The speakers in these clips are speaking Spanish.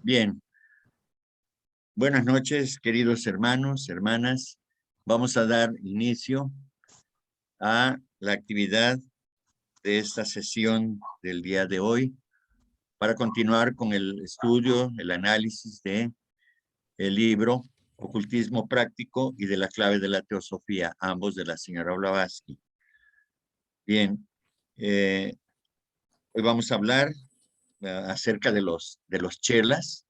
Bien, buenas noches, queridos hermanos, hermanas. Vamos a dar inicio a la actividad de esta sesión del día de hoy para continuar con el estudio, el análisis de el libro Ocultismo Práctico y de la clave de la teosofía, ambos de la señora Blavatsky. Bien, hoy vamos a hablar acerca de los chelas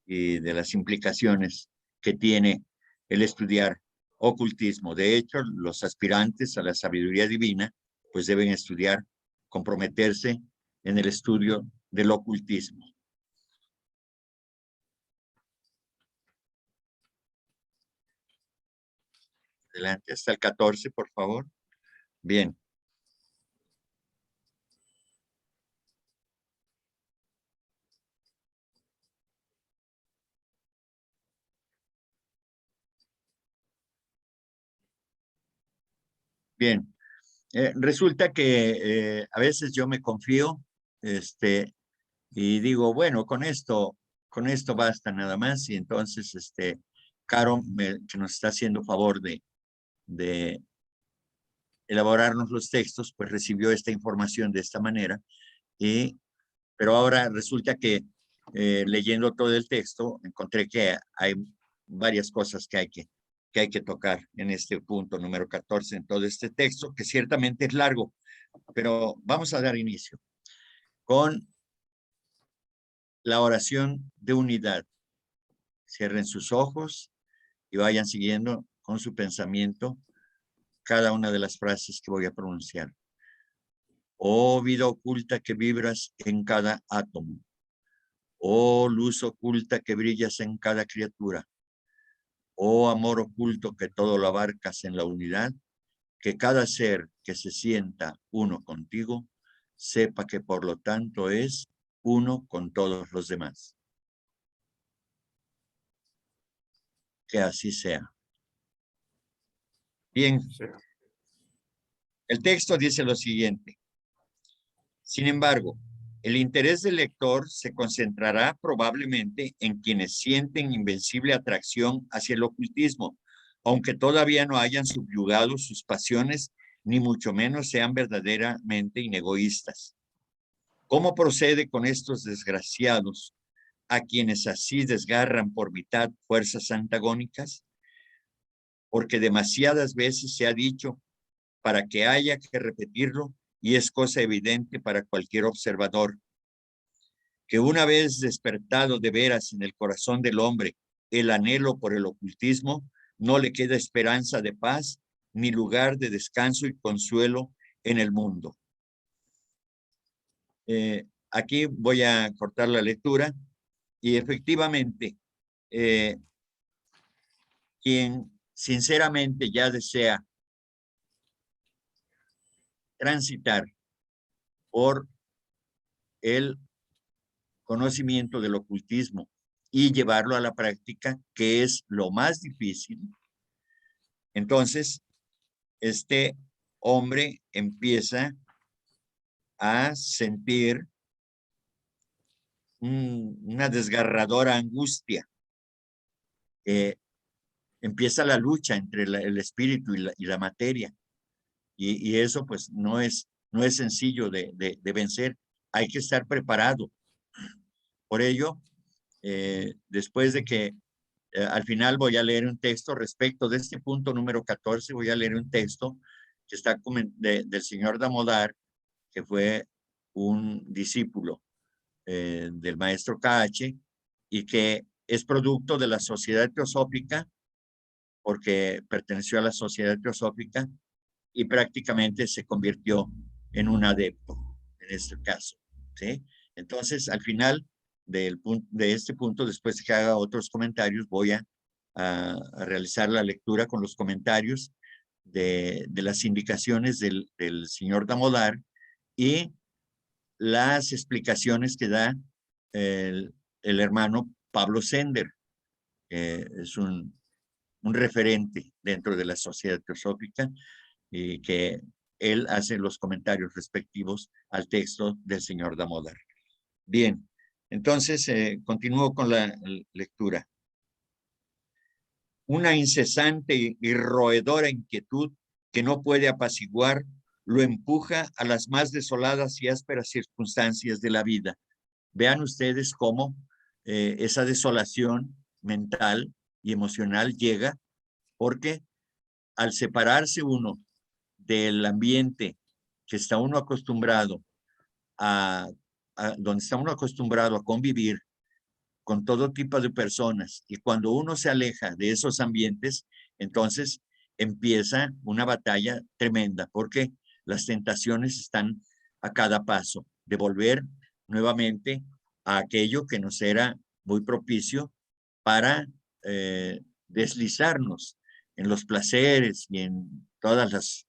y de las implicaciones que tiene el estudiar ocultismo. De hecho, los aspirantes a la sabiduría divina pues deben estudiar, comprometerse en el estudio del ocultismo. Adelante, hasta el 14, por favor. Bien. Bien. Resulta que a veces yo me confío y digo, bueno, con esto basta nada más. Y entonces, Caro, que nos está haciendo favor de elaborarnos los textos, pues recibió esta información de esta manera. Pero ahora resulta que leyendo todo el texto, encontré que hay varias cosas que hay que tocar en este punto número 14 en todo este texto, que ciertamente es largo, pero vamos a dar inicio con la oración de unidad. Cierren sus ojos y vayan siguiendo con su pensamiento cada una de las frases que voy a pronunciar. Oh vida oculta que vibras en cada átomo. Oh luz oculta que brillas en cada criatura. Oh amor oculto que todo lo abarcas en la unidad, que cada ser que se sienta uno contigo, sepa que por lo tanto es uno con todos los demás. Que así sea. Bien, el texto dice lo siguiente. Sin embargo, el interés del lector se concentrará probablemente en quienes sienten invencible atracción hacia el ocultismo, aunque todavía no hayan subyugado sus pasiones, ni mucho menos sean verdaderamente inegoístas. ¿Cómo procede con estos desgraciados, a quienes así desgarran por mitad fuerzas antagónicas? Porque demasiadas veces se ha dicho, para que haya que repetirlo, y es cosa evidente para cualquier observador, que una vez despertado de veras en el corazón del hombre el anhelo por el ocultismo, no le queda esperanza de paz ni lugar de descanso y consuelo en el mundo. Aquí voy a cortar la lectura y efectivamente quien sinceramente ya desea transitar por el conocimiento del ocultismo y llevarlo a la práctica, que es lo más difícil, entonces este hombre empieza a sentir una desgarradora angustia. Empieza la lucha entre el espíritu y la materia. Y eso pues no es sencillo de vencer. Hay que estar preparado. Por ello, después de que al final voy a leer un texto respecto de este punto número 14, voy a leer un texto que está del señor Damodar, que fue un discípulo del maestro KH y que es producto de la Sociedad Teosófica, porque perteneció a la Sociedad Teosófica y prácticamente se convirtió en un adepto en este caso, ¿sí? Entonces, al final de este punto, después de que haga otros comentarios, voy a realizar la lectura con los comentarios de las indicaciones del señor Damodar y las explicaciones que da el hermano Pablo Sender, que es un referente dentro de la Sociedad Teosófica y que él hace los comentarios respectivos al texto del señor Damodar. Bien, Entonces, continúo con la lectura. Una incesante y roedora inquietud que no puede apaciguar lo empuja a las más desoladas y ásperas circunstancias de la vida. Vean ustedes cómo esa desolación mental y emocional llega porque al separarse uno del ambiente que está uno acostumbrado donde está uno acostumbrado a convivir con todo tipo de personas, y cuando uno se aleja de esos ambientes, entonces empieza una batalla tremenda, porque las tentaciones están a cada paso de volver nuevamente a aquello que nos era muy propicio para deslizarnos en los placeres y en todas las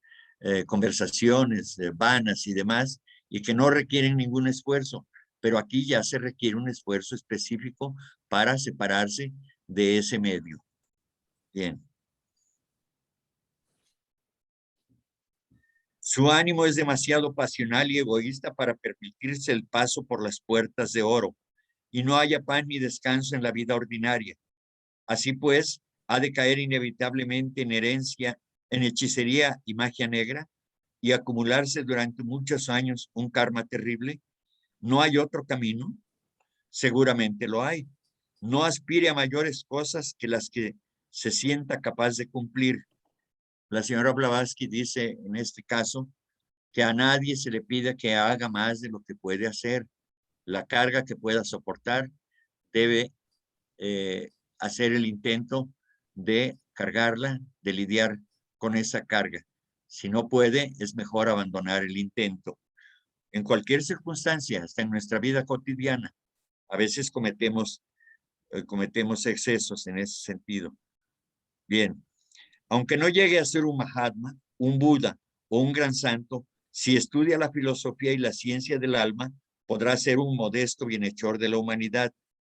conversaciones vanas y demás, y que no requieren ningún esfuerzo, pero aquí ya se requiere un esfuerzo específico para separarse de ese medio. Bien. Su ánimo es demasiado pasional y egoísta para permitirse el paso por las puertas de oro, y no haya pan ni descanso en la vida ordinaria. Así pues, ha de caer inevitablemente en herencia, en hechicería y magia negra, y acumularse durante muchos años un karma terrible. ¿No hay otro camino? Seguramente lo hay. No aspire a mayores cosas que las que se sienta capaz de cumplir. La señora Blavatsky dice en este caso que a nadie se le pide que haga más de lo que puede hacer. La carga que pueda soportar debe hacer el intento de cargarla, de lidiar con esa carga. Si no puede, es mejor abandonar el intento. En cualquier circunstancia, hasta en nuestra vida cotidiana, a veces cometemos excesos en ese sentido. Bien, aunque no llegue a ser un Mahatma, un Buda o un gran santo, si estudia la filosofía y la ciencia del alma, podrá ser un modesto bienhechor de la humanidad,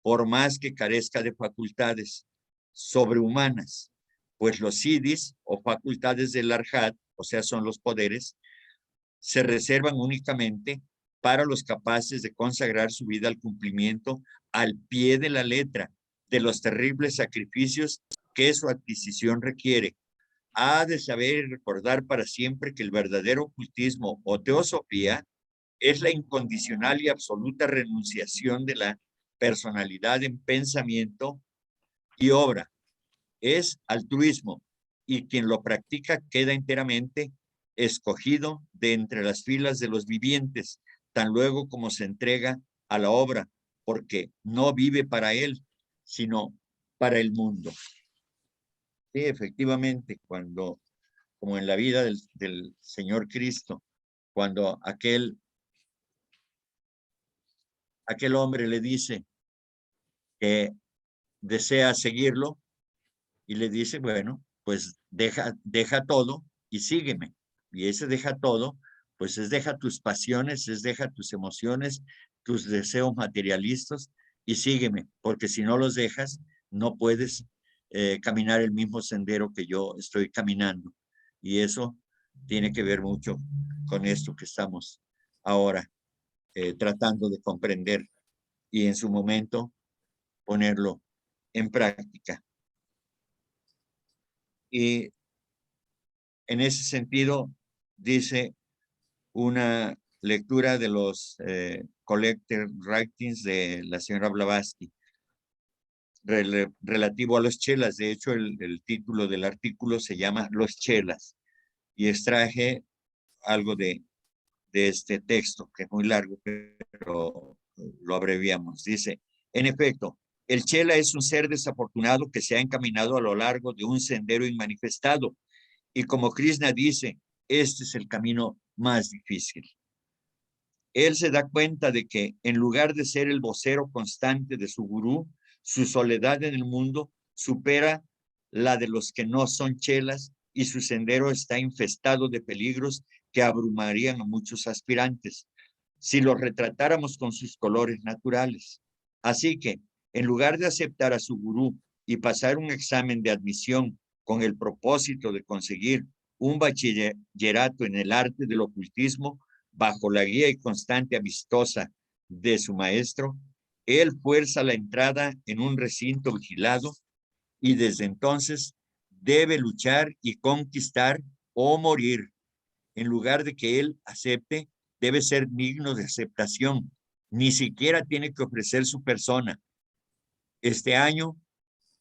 por más que carezca de facultades sobrehumanas, pues los siddhis o facultades del arhat, o sea, son los poderes, se reservan únicamente para los capaces de consagrar su vida al cumplimiento al pie de la letra de los terribles sacrificios que su adquisición requiere. Ha de saber y recordar para siempre que el verdadero ocultismo o teosofía es la incondicional y absoluta renunciación de la personalidad en pensamiento y obra. Es altruismo, y quien lo practica queda enteramente escogido de entre las filas de los vivientes, tan luego como se entrega a la obra, porque no vive para él, sino para el mundo. Sí, efectivamente, cuando, como en la vida del Señor Cristo, cuando aquel hombre le dice que desea seguirlo, y le dice, bueno, pues deja todo y sígueme. Y ese deja todo, pues es deja tus pasiones, es deja tus emociones, tus deseos materialistas y sígueme, porque si no los dejas, no puedes caminar el mismo sendero que yo estoy caminando. Y eso tiene que ver mucho con esto que estamos ahora tratando de comprender y en su momento ponerlo en práctica. Y en ese sentido, dice una lectura de los collected writings de la señora Blavatsky relativo a los chelas. De hecho, el título del artículo se llama Los chelas, y extraje algo de este texto, que es muy largo, pero lo abreviamos. Dice, en efecto, el chela es un ser desafortunado que se ha encaminado a lo largo de un sendero inmanifestado, y como Krishna dice, este es el camino más difícil. Él se da cuenta de que en lugar de ser el vocero constante de su gurú, su soledad en el mundo supera la de los que no son chelas, y su sendero está infestado de peligros que abrumarían a muchos aspirantes si los retratáramos con sus colores naturales. Así que, en lugar de aceptar a su gurú y pasar un examen de admisión con el propósito de conseguir un bachillerato en el arte del ocultismo, bajo la guía y constante amistosa de su maestro, Él fuerza la entrada en un recinto vigilado y desde entonces debe luchar y conquistar o morir. En lugar de que él acepte, debe ser digno de aceptación. Ni siquiera tiene que ofrecer su persona. Este año,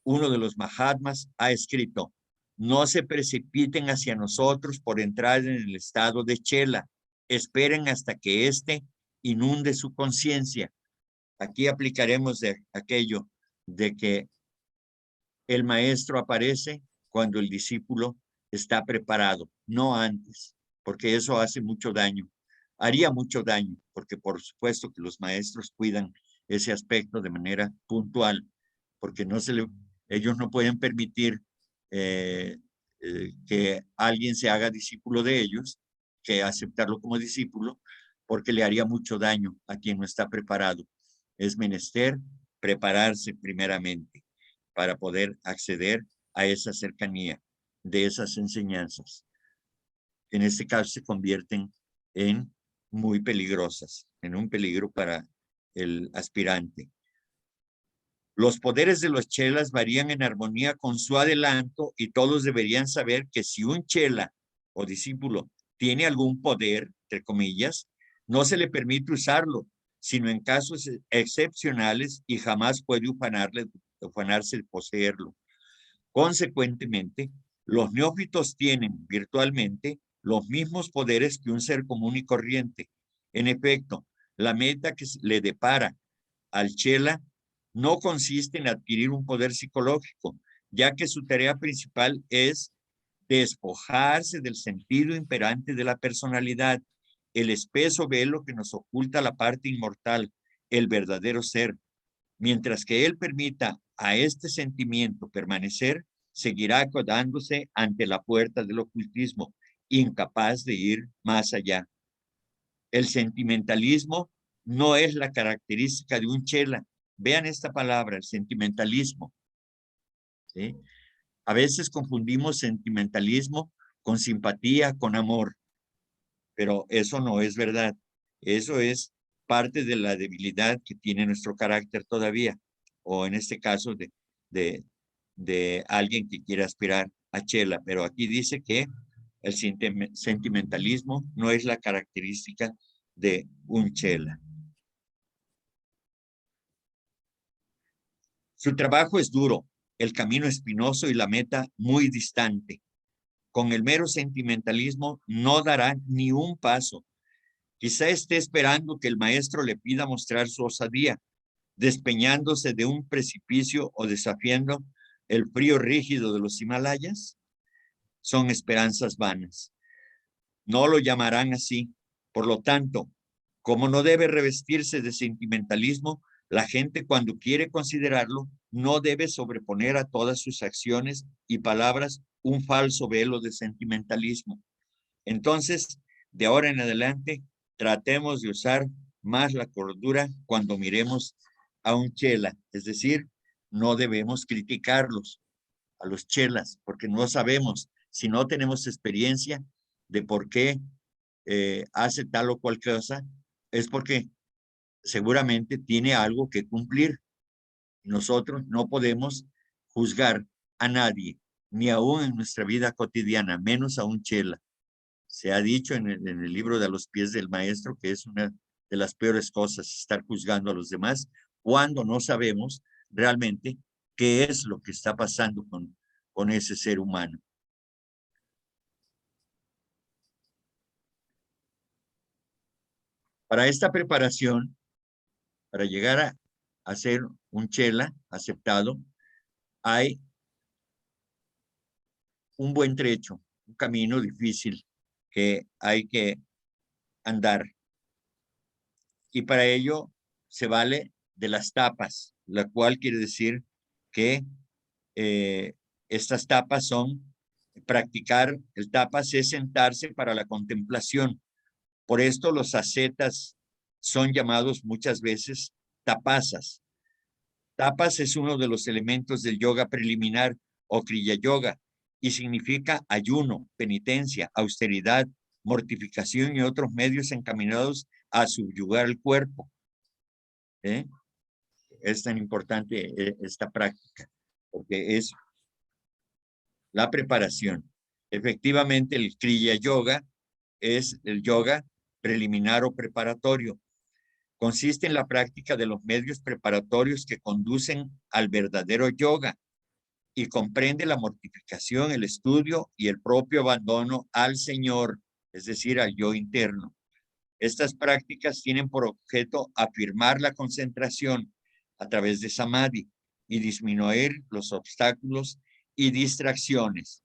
uno de los Mahatmas ha escrito: no se precipiten hacia nosotros por entrar en el estado de chela. Esperen hasta que éste inunde su conciencia. Aquí aplicaremos de aquello de que el maestro aparece cuando el discípulo está preparado, no antes, porque eso hace mucho daño. Haría mucho daño, porque por supuesto que los maestros cuidan ese aspecto de manera puntual, porque ellos no pueden permitir que alguien se haga discípulo de ellos, que aceptarlo como discípulo, porque le haría mucho daño a quien no está preparado. Es menester prepararse primeramente para poder acceder a esa cercanía de esas enseñanzas. En este caso se convierten en muy peligrosas, en un peligro para el aspirante. Los poderes de los chelas varían en armonía con su adelanto y todos deberían saber que si un chela o discípulo tiene algún poder, entre comillas, no se le permite usarlo, sino en casos excepcionales y jamás puede ufanarse de poseerlo. Consecuentemente, los neófitos tienen virtualmente los mismos poderes que un ser común y corriente. En efecto, la meta que le depara al chela no consiste en adquirir un poder psicológico, ya que su tarea principal es despojarse del sentido imperante de la personalidad, el espeso velo que nos oculta la parte inmortal, el verdadero ser. Mientras que él permita a este sentimiento permanecer, seguirá acodándose ante la puerta del ocultismo, incapaz de ir más allá. El sentimentalismo no es la característica de un chela. Vean esta palabra, el sentimentalismo. ¿Sí? A veces confundimos sentimentalismo con simpatía, con amor, pero eso no es verdad. Eso es parte de la debilidad que tiene nuestro carácter todavía, o en este caso de alguien que quiere aspirar a chela, pero aquí dice que el sentimentalismo no es la característica de un chela. Su trabajo es duro, el camino espinoso y la meta muy distante. Con el mero sentimentalismo no dará ni un paso. Quizá esté esperando que el maestro le pida mostrar su osadía, despeñándose de un precipicio o desafiando el frío rígido de los Himalayas. Son esperanzas vanas. No lo llamarán así. Por lo tanto, como no debe revestirse de sentimentalismo, la gente cuando quiere considerarlo no debe sobreponer a todas sus acciones y palabras un falso velo de sentimentalismo. Entonces, de ahora en adelante, tratemos de usar más la cordura cuando miremos a un chela, es decir, no debemos criticarlos, a los chelas, porque no sabemos, si no tenemos experiencia de por qué hace tal o cual cosa, es porque seguramente tiene algo que cumplir. Nosotros no podemos juzgar a nadie, ni aún en nuestra vida cotidiana, menos a un chela. Se ha dicho en el libro de A los pies del maestro que es una de las peores cosas estar juzgando a los demás cuando no sabemos realmente qué es lo que está pasando con ese ser humano. Para esta preparación, para llegar a ser un chela aceptado, hay un buen trecho, un camino difícil que hay que andar. Y para ello se vale de las tapas, la cual quiere decir que estas tapas son practicar, el tapas es sentarse para la contemplación. Por esto los ascetas son llamados muchas veces tapasas. Tapas es uno de los elementos del yoga preliminar o kriya yoga y significa ayuno, penitencia, austeridad, mortificación y otros medios encaminados a subyugar el cuerpo. ¿Eh? es tan importante esta práctica? Porque es la preparación. Efectivamente, el Kriya Yoga es el yoga preliminar o preparatorio. Consiste en la práctica de los medios preparatorios que conducen al verdadero yoga y comprende la mortificación, el estudio y el propio abandono al Señor, es decir, al yo interno. Estas prácticas tienen por objeto afirmar la concentración a través de samadhi y disminuir los obstáculos y distracciones.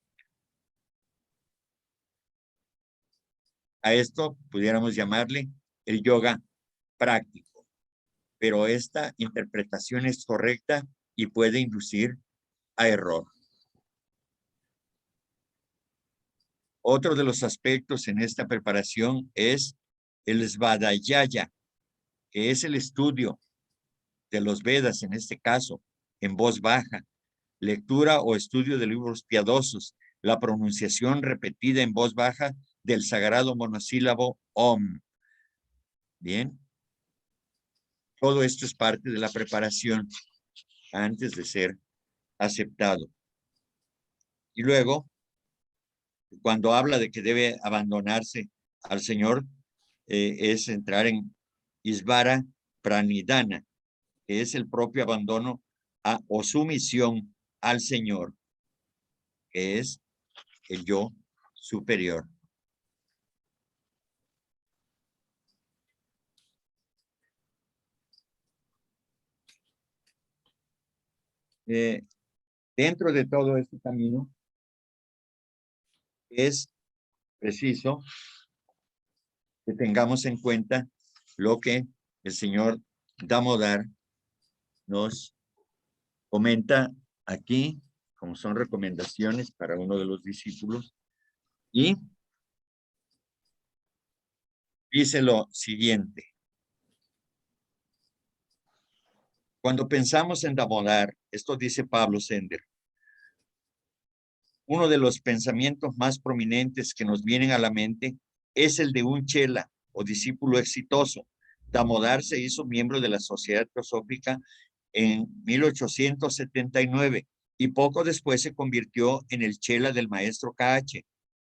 A esto pudiéramos llamarle el yoga práctico, pero esta interpretación es correcta y puede inducir a error. Otro de los aspectos en esta preparación es el svadhyaya, que es el estudio de los Vedas, en este caso, en voz baja, lectura o estudio de libros piadosos, la pronunciación repetida en voz baja del sagrado monosílabo Om. Bien, todo esto es parte de la preparación antes de ser aceptado. Y luego, cuando habla de que debe abandonarse al Señor, es entrar en Isvara Pranidhana, que es el propio abandono o sumisión al Señor, que es el yo superior. Dentro de todo este camino es preciso que tengamos en cuenta lo que el señor Damodar nos comenta aquí, como son recomendaciones para uno de los discípulos, y dice lo siguiente. Cuando pensamos en Damodar, esto dice Pablo Sender, uno de los pensamientos más prominentes que nos vienen a la mente es el de un chela o discípulo exitoso. Damodar se hizo miembro de la Sociedad Teosófica en 1879 y poco después se convirtió en el chela del maestro KH.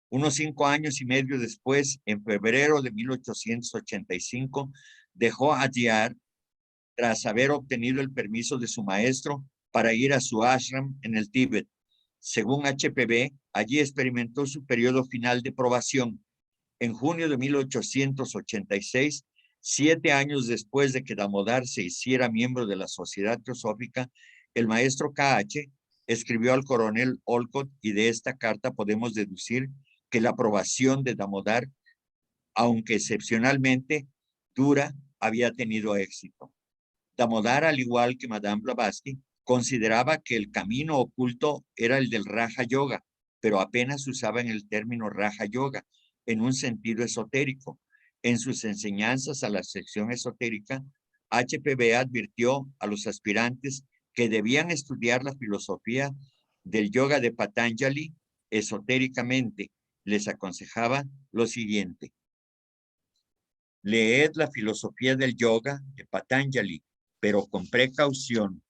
Unos 5 años y medio después, en febrero de 1885, dejó Adyar tras haber obtenido el permiso de su maestro para ir a su ashram en el Tíbet. Según HPB, allí experimentó su periodo final de probación. En junio de 1886, 7 años después de que Damodar se hiciera miembro de la Sociedad Teosófica, el maestro KH escribió al coronel Olcott y de esta carta podemos deducir que la aprobación de Damodar, aunque excepcionalmente dura, había tenido éxito. Damodar, al igual que Madame Blavatsky, consideraba que el camino oculto era el del Raja Yoga, pero apenas usaban el término Raja Yoga en un sentido esotérico. En sus enseñanzas a la sección esotérica, HPB advirtió a los aspirantes que debían estudiar la filosofía del yoga de Patanjali esotéricamente. Les aconsejaba lo siguiente: leed la filosofía del yoga de Patanjali, pero con precaución,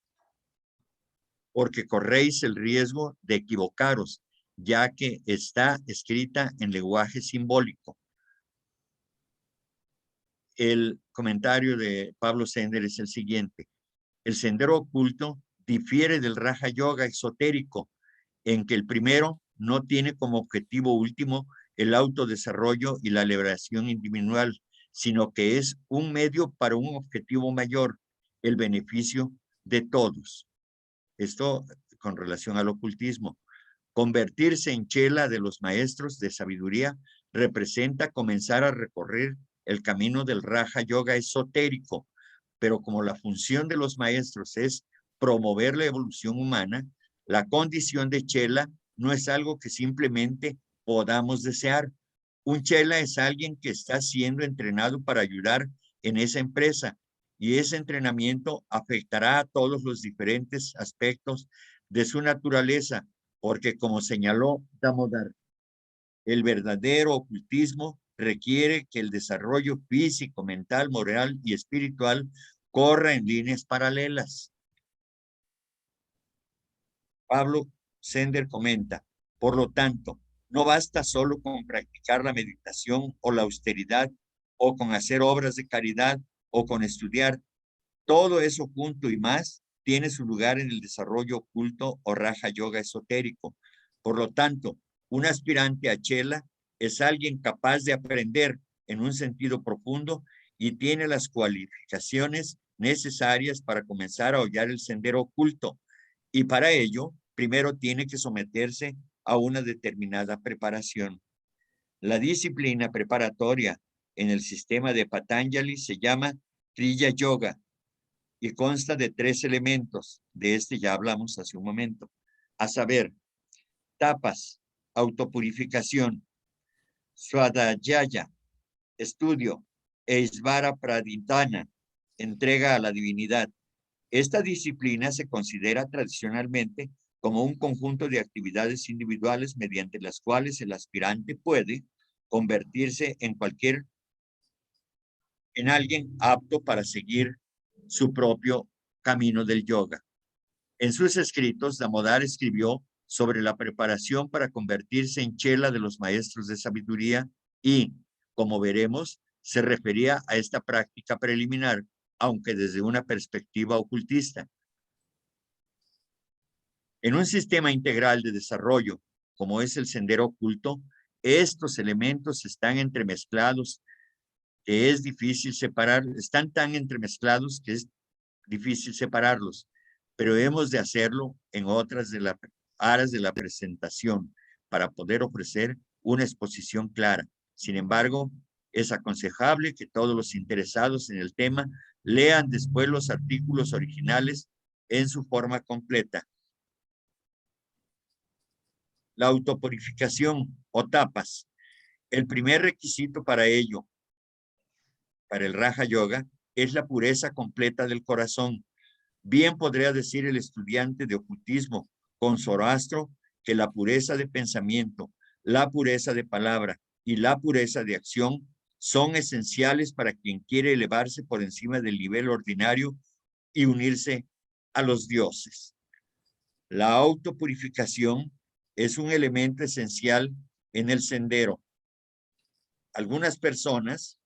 porque corréis el riesgo de equivocaros, ya que está escrita en lenguaje simbólico. El comentario de Pablo Sender es el siguiente: el sendero oculto difiere del Raja Yoga esotérico, en que el primero no tiene como objetivo último el autodesarrollo y la liberación individual, sino que es un medio para un objetivo mayor, el beneficio de todos. Esto con relación al ocultismo. Convertirse en chela de los maestros de sabiduría representa comenzar a recorrer el camino del Raja Yoga esotérico, pero como la función de los maestros es promover la evolución humana, la condición de chela no es algo que simplemente podamos desear. Un chela es alguien que está siendo entrenado para ayudar en esa empresa, y ese entrenamiento afectará a todos los diferentes aspectos de su naturaleza, porque como señaló Damodar, el verdadero ocultismo requiere que el desarrollo físico, mental, moral y espiritual corra en líneas paralelas. Pablo Sender comenta, por lo tanto, no basta solo con practicar la meditación o la austeridad o con hacer obras de caridad o con estudiar. Todo eso junto y más tiene su lugar en el desarrollo oculto o raja yoga esotérico. Por lo tanto, un aspirante a Chela es alguien capaz de aprender en un sentido profundo y tiene las cualificaciones necesarias para comenzar a hollar el sendero oculto. Y para ello, primero tiene que someterse a una determinada preparación. La disciplina preparatoria en el sistema de Patanjali se llama Kriya Yoga y consta de 3 elementos. De este ya hablamos hace un momento. A saber, tapas, autopurificación, swadhyaya, estudio, e isvara praditana, entrega a la divinidad. Esta disciplina se considera tradicionalmente como un conjunto de actividades individuales mediante las cuales el aspirante puede convertirse en alguien apto para seguir su propio camino del yoga. En sus escritos, Damodar escribió sobre la preparación para convertirse en chela de los maestros de sabiduría y, como veremos, se refería a esta práctica preliminar, aunque desde una perspectiva ocultista. En un sistema integral de desarrollo, como es el sendero oculto, estos elementos están entremezclados que es difícil separar, están tan entremezclados que es difícil separarlos, pero hemos de hacerlo en otras de las áreas de la presentación para poder ofrecer una exposición clara. Sin embargo, es aconsejable que todos los interesados en el tema lean después los artículos originales en su forma completa. La autopurificación o tapas. El primer requisito para ello, para el Raja Yoga, es la pureza completa del corazón. Bien podría decir el estudiante de ocultismo con Zoroastro que la pureza de pensamiento, la pureza de palabra y la pureza de acción son esenciales para quien quiere elevarse por encima del nivel ordinario y unirse a los dioses. La autopurificación es un elemento esencial en el sendero. Algunas personas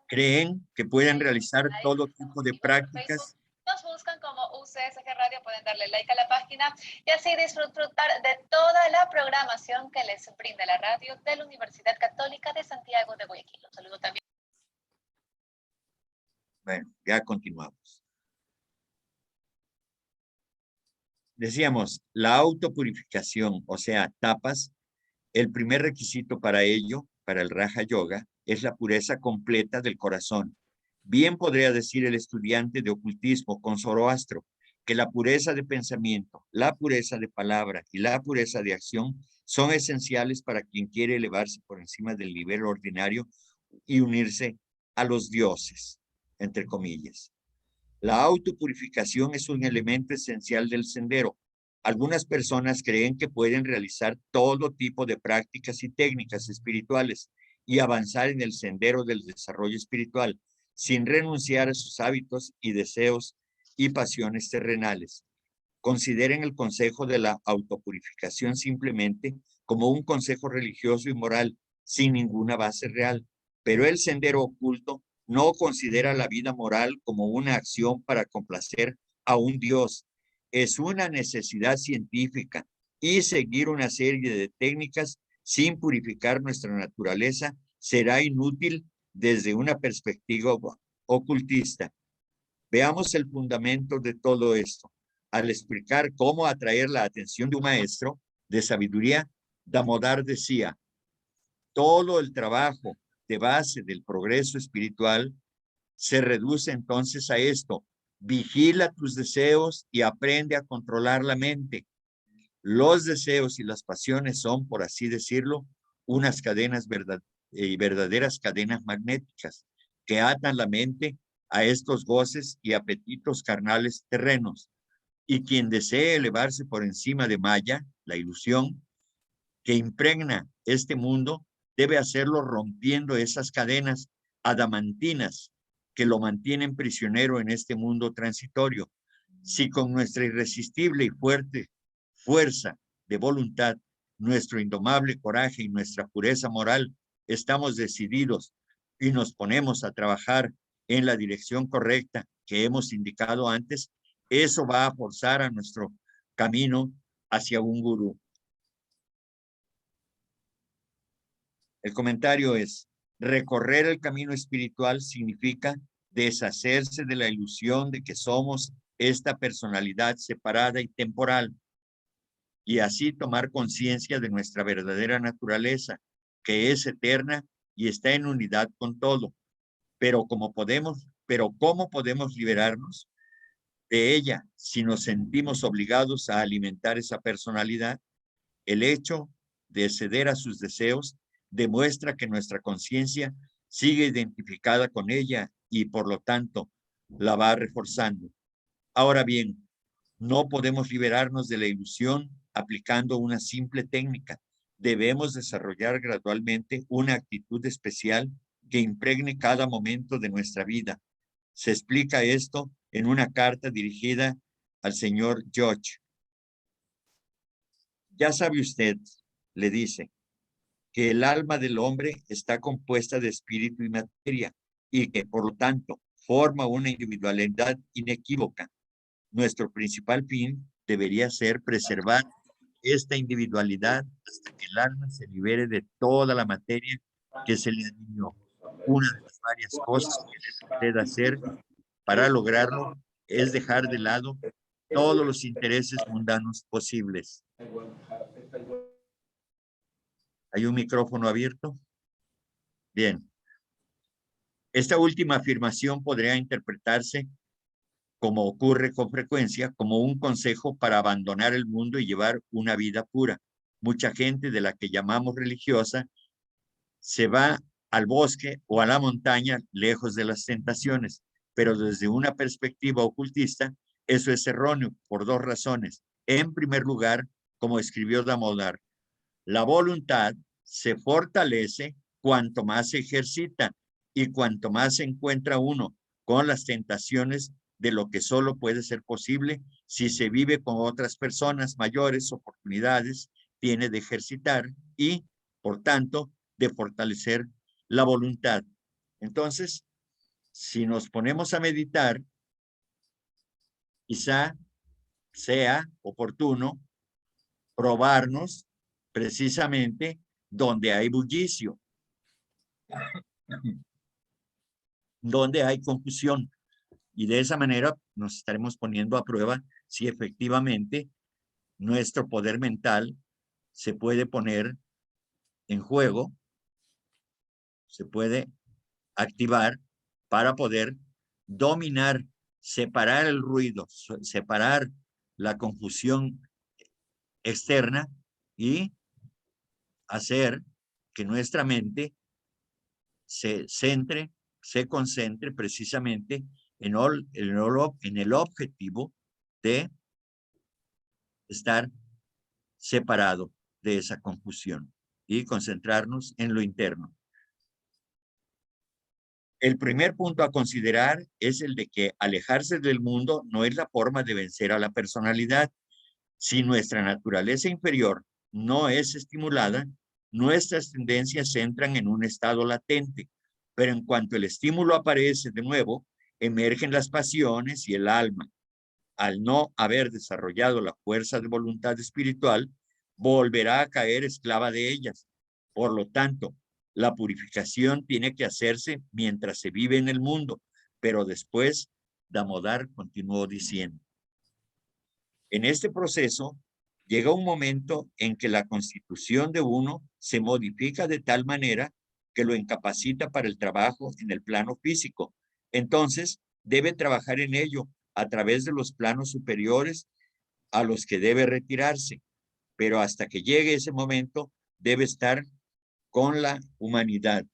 creen que pueden realizar todo tipo de prácticas. Nos buscan como UCSG Radio, pueden darle like a la página y así disfrutar de toda la programación que les brinda la radio de la Universidad Católica de Santiago de Guayaquil. Un saludo también. Bueno, ya continuamos. Decíamos, la autopurificación, o sea, tapas, el primer requisito para ello, para el Raja Yoga, es la pureza completa del corazón. Bien podría decir el estudiante de ocultismo con Zoroastro que la pureza de pensamiento, la pureza de palabra y la pureza de acción son esenciales para quien quiere elevarse por encima del nivel ordinario y unirse a los dioses, entre comillas. La autopurificación es un elemento esencial del sendero. Algunas personas creen que pueden realizar todo tipo de prácticas y técnicas espirituales y avanzar en el sendero del desarrollo espiritual sin renunciar a sus hábitos y deseos y pasiones terrenales. Consideren el consejo de la autopurificación simplemente como un consejo religioso y moral sin ninguna base real, pero el sendero oculto no considera la vida moral como una acción para complacer a un Dios. Es una necesidad científica y seguir una serie de técnicas sin purificar nuestra naturaleza será inútil desde una perspectiva ocultista. Veamos el fundamento de todo esto. Al explicar cómo atraer la atención de un maestro de sabiduría, Damodar decía, todo el trabajo de base del progreso espiritual se reduce entonces a esto. Vigila tus deseos y aprende a controlar la mente. Los deseos y las pasiones son, por así decirlo, unas cadenas verdaderas cadenas magnéticas que atan la mente a estos goces y apetitos carnales terrenos. Y quien desee elevarse por encima de Maya, la ilusión, que impregna este mundo, debe hacerlo rompiendo esas cadenas adamantinas que lo mantienen prisionero en este mundo transitorio. Si con nuestra irresistible y fuerte fuerza de voluntad, nuestro indomable coraje y nuestra pureza moral, estamos decididos y nos ponemos a trabajar en la dirección correcta que hemos indicado antes, eso va a forzar a nuestro camino hacia un gurú. El comentario es: recorrer el camino espiritual significa deshacerse de la ilusión de que somos esta personalidad separada y temporal, y así tomar conciencia de nuestra verdadera naturaleza, que es eterna y está en unidad con todo. Pero ¿cómo podemos liberarnos de ella si nos sentimos obligados a alimentar esa personalidad? El hecho de ceder a sus deseos demuestra que nuestra conciencia sigue identificada con ella y por lo tanto la va reforzando. Ahora bien, no podemos liberarnos de la ilusión aplicando una simple técnica. Debemos desarrollar gradualmente una actitud especial que impregne cada momento de nuestra vida. Se explica esto en una carta dirigida al señor George. Ya sabe usted, le dice, que el alma del hombre está compuesta de espíritu y materia y que, por lo tanto, forma una individualidad inequívoca. Nuestro principal fin debería ser preservar esta individualidad hasta que el alma se libere de toda la materia que se le adquirió. Una de las varias cosas que debe usted hacer para lograrlo es dejar de lado todos los intereses mundanos posibles. ¿Hay un micrófono abierto? Bien. Esta última afirmación podría interpretarse, como ocurre con frecuencia, como un consejo para abandonar el mundo y llevar una vida pura. Mucha gente de la que llamamos religiosa se va al bosque o a la montaña lejos de las tentaciones, pero desde una perspectiva ocultista, eso es erróneo por dos razones. En primer lugar, como escribió Damodar, la voluntad se fortalece cuanto más se ejercita y cuanto más se encuentra uno con las tentaciones de lo que solo puede ser posible si se vive con otras personas. Mayores oportunidades tiene de ejercitar y, por tanto, de fortalecer la voluntad. Entonces, si nos ponemos a meditar, quizá sea oportuno probarnos precisamente donde hay bullicio, donde hay confusión, y de esa manera nos estaremos poniendo a prueba si efectivamente nuestro poder mental se puede poner en juego, se puede activar para poder dominar, separar el ruido, separar la confusión externa y hacer que nuestra mente se centre, se concentre precisamente en el objetivo de estar separado de esa confusión y concentrarnos en lo interno. El primer punto a considerar es el de que alejarse del mundo no es la forma de vencer a la personalidad. Si nuestra naturaleza inferior no es estimulada, nuestras tendencias entran en un estado latente, pero en cuanto el estímulo aparece de nuevo, emergen las pasiones y el alma, al no haber desarrollado la fuerza de voluntad espiritual, volverá a caer esclava de ellas. Por lo tanto, la purificación tiene que hacerse mientras se vive en el mundo, pero después, Damodar continuó diciendo, en este proceso llega un momento en que la constitución de uno se modifica de tal manera que lo incapacita para el trabajo en el plano físico. Entonces, debe trabajar en ello a través de los planos superiores a los que debe retirarse. Pero hasta que llegue ese momento, debe estar con la humanidad.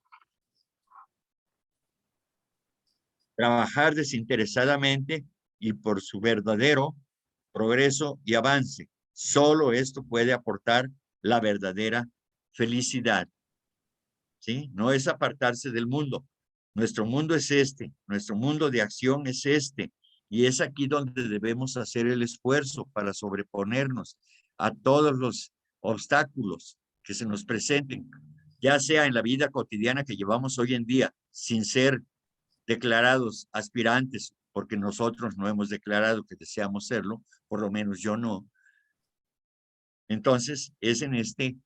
Trabajar desinteresadamente y por su verdadero progreso y avance. Solo esto puede aportar la verdadera felicidad. ¿Sí? No es apartarse del mundo. Nuestro mundo es este, nuestro mundo de acción es este, y es aquí donde debemos hacer el esfuerzo para sobreponernos a todos los obstáculos que se nos presenten, ya sea en la vida cotidiana que llevamos hoy en día, sin ser declarados aspirantes, porque nosotros no hemos declarado que deseamos serlo, por lo menos yo no. Entonces, es en este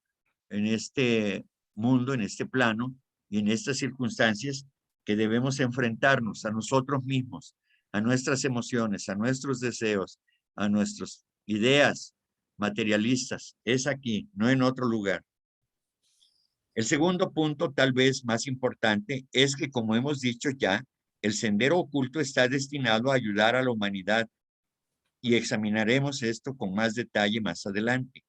mundo, en este plano y en estas circunstancias que debemos enfrentarnos a nosotros mismos, a nuestras emociones, a nuestros deseos, a nuestras ideas materialistas. Es aquí, no en otro lugar. El segundo punto, tal vez más importante, es que, como hemos dicho ya, el sendero oculto está destinado a ayudar a la humanidad, y examinaremos esto con más detalle más adelante.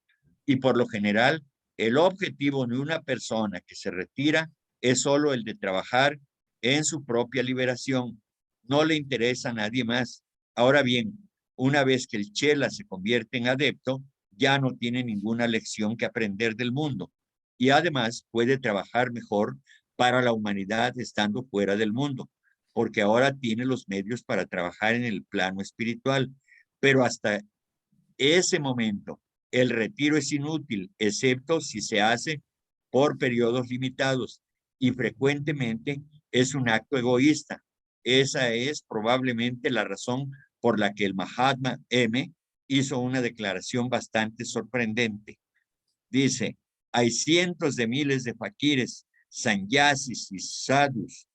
Y por lo general, el objetivo de una persona que se retira es solo el de trabajar en su propia liberación. No le interesa a nadie más. Ahora bien, una vez que el chela se convierte en adepto, ya no tiene ninguna lección que aprender del mundo, y además puede trabajar mejor para la humanidad estando fuera del mundo, porque ahora tiene los medios para trabajar en el plano espiritual. Pero hasta ese momento, el retiro es inútil, excepto si se hace por periodos limitados, y frecuentemente es un acto egoísta. Esa es probablemente la razón por la que el Mahatma M hizo una declaración bastante sorprendente. Dice: hay cientos de miles de faquires, sannyasis y sadhus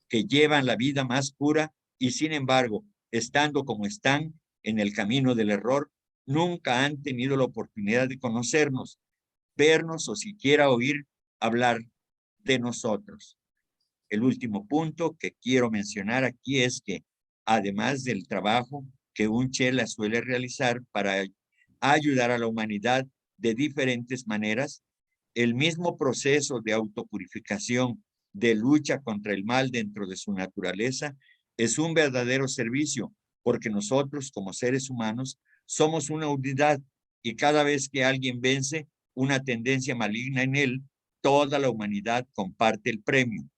que llevan la vida más pura, y sin embargo, estando como están en el camino del error, nunca han tenido la oportunidad de conocernos, vernos o siquiera oír hablar de nosotros. El último punto que quiero mencionar aquí es que, además del trabajo que un chela suele realizar para ayudar a la humanidad de diferentes maneras, el mismo proceso de autopurificación, de lucha contra el mal dentro de su naturaleza, es un verdadero servicio, porque nosotros, como seres humanos, somos una unidad, y cada vez que alguien vence una tendencia maligna en él, toda la humanidad comparte el premio.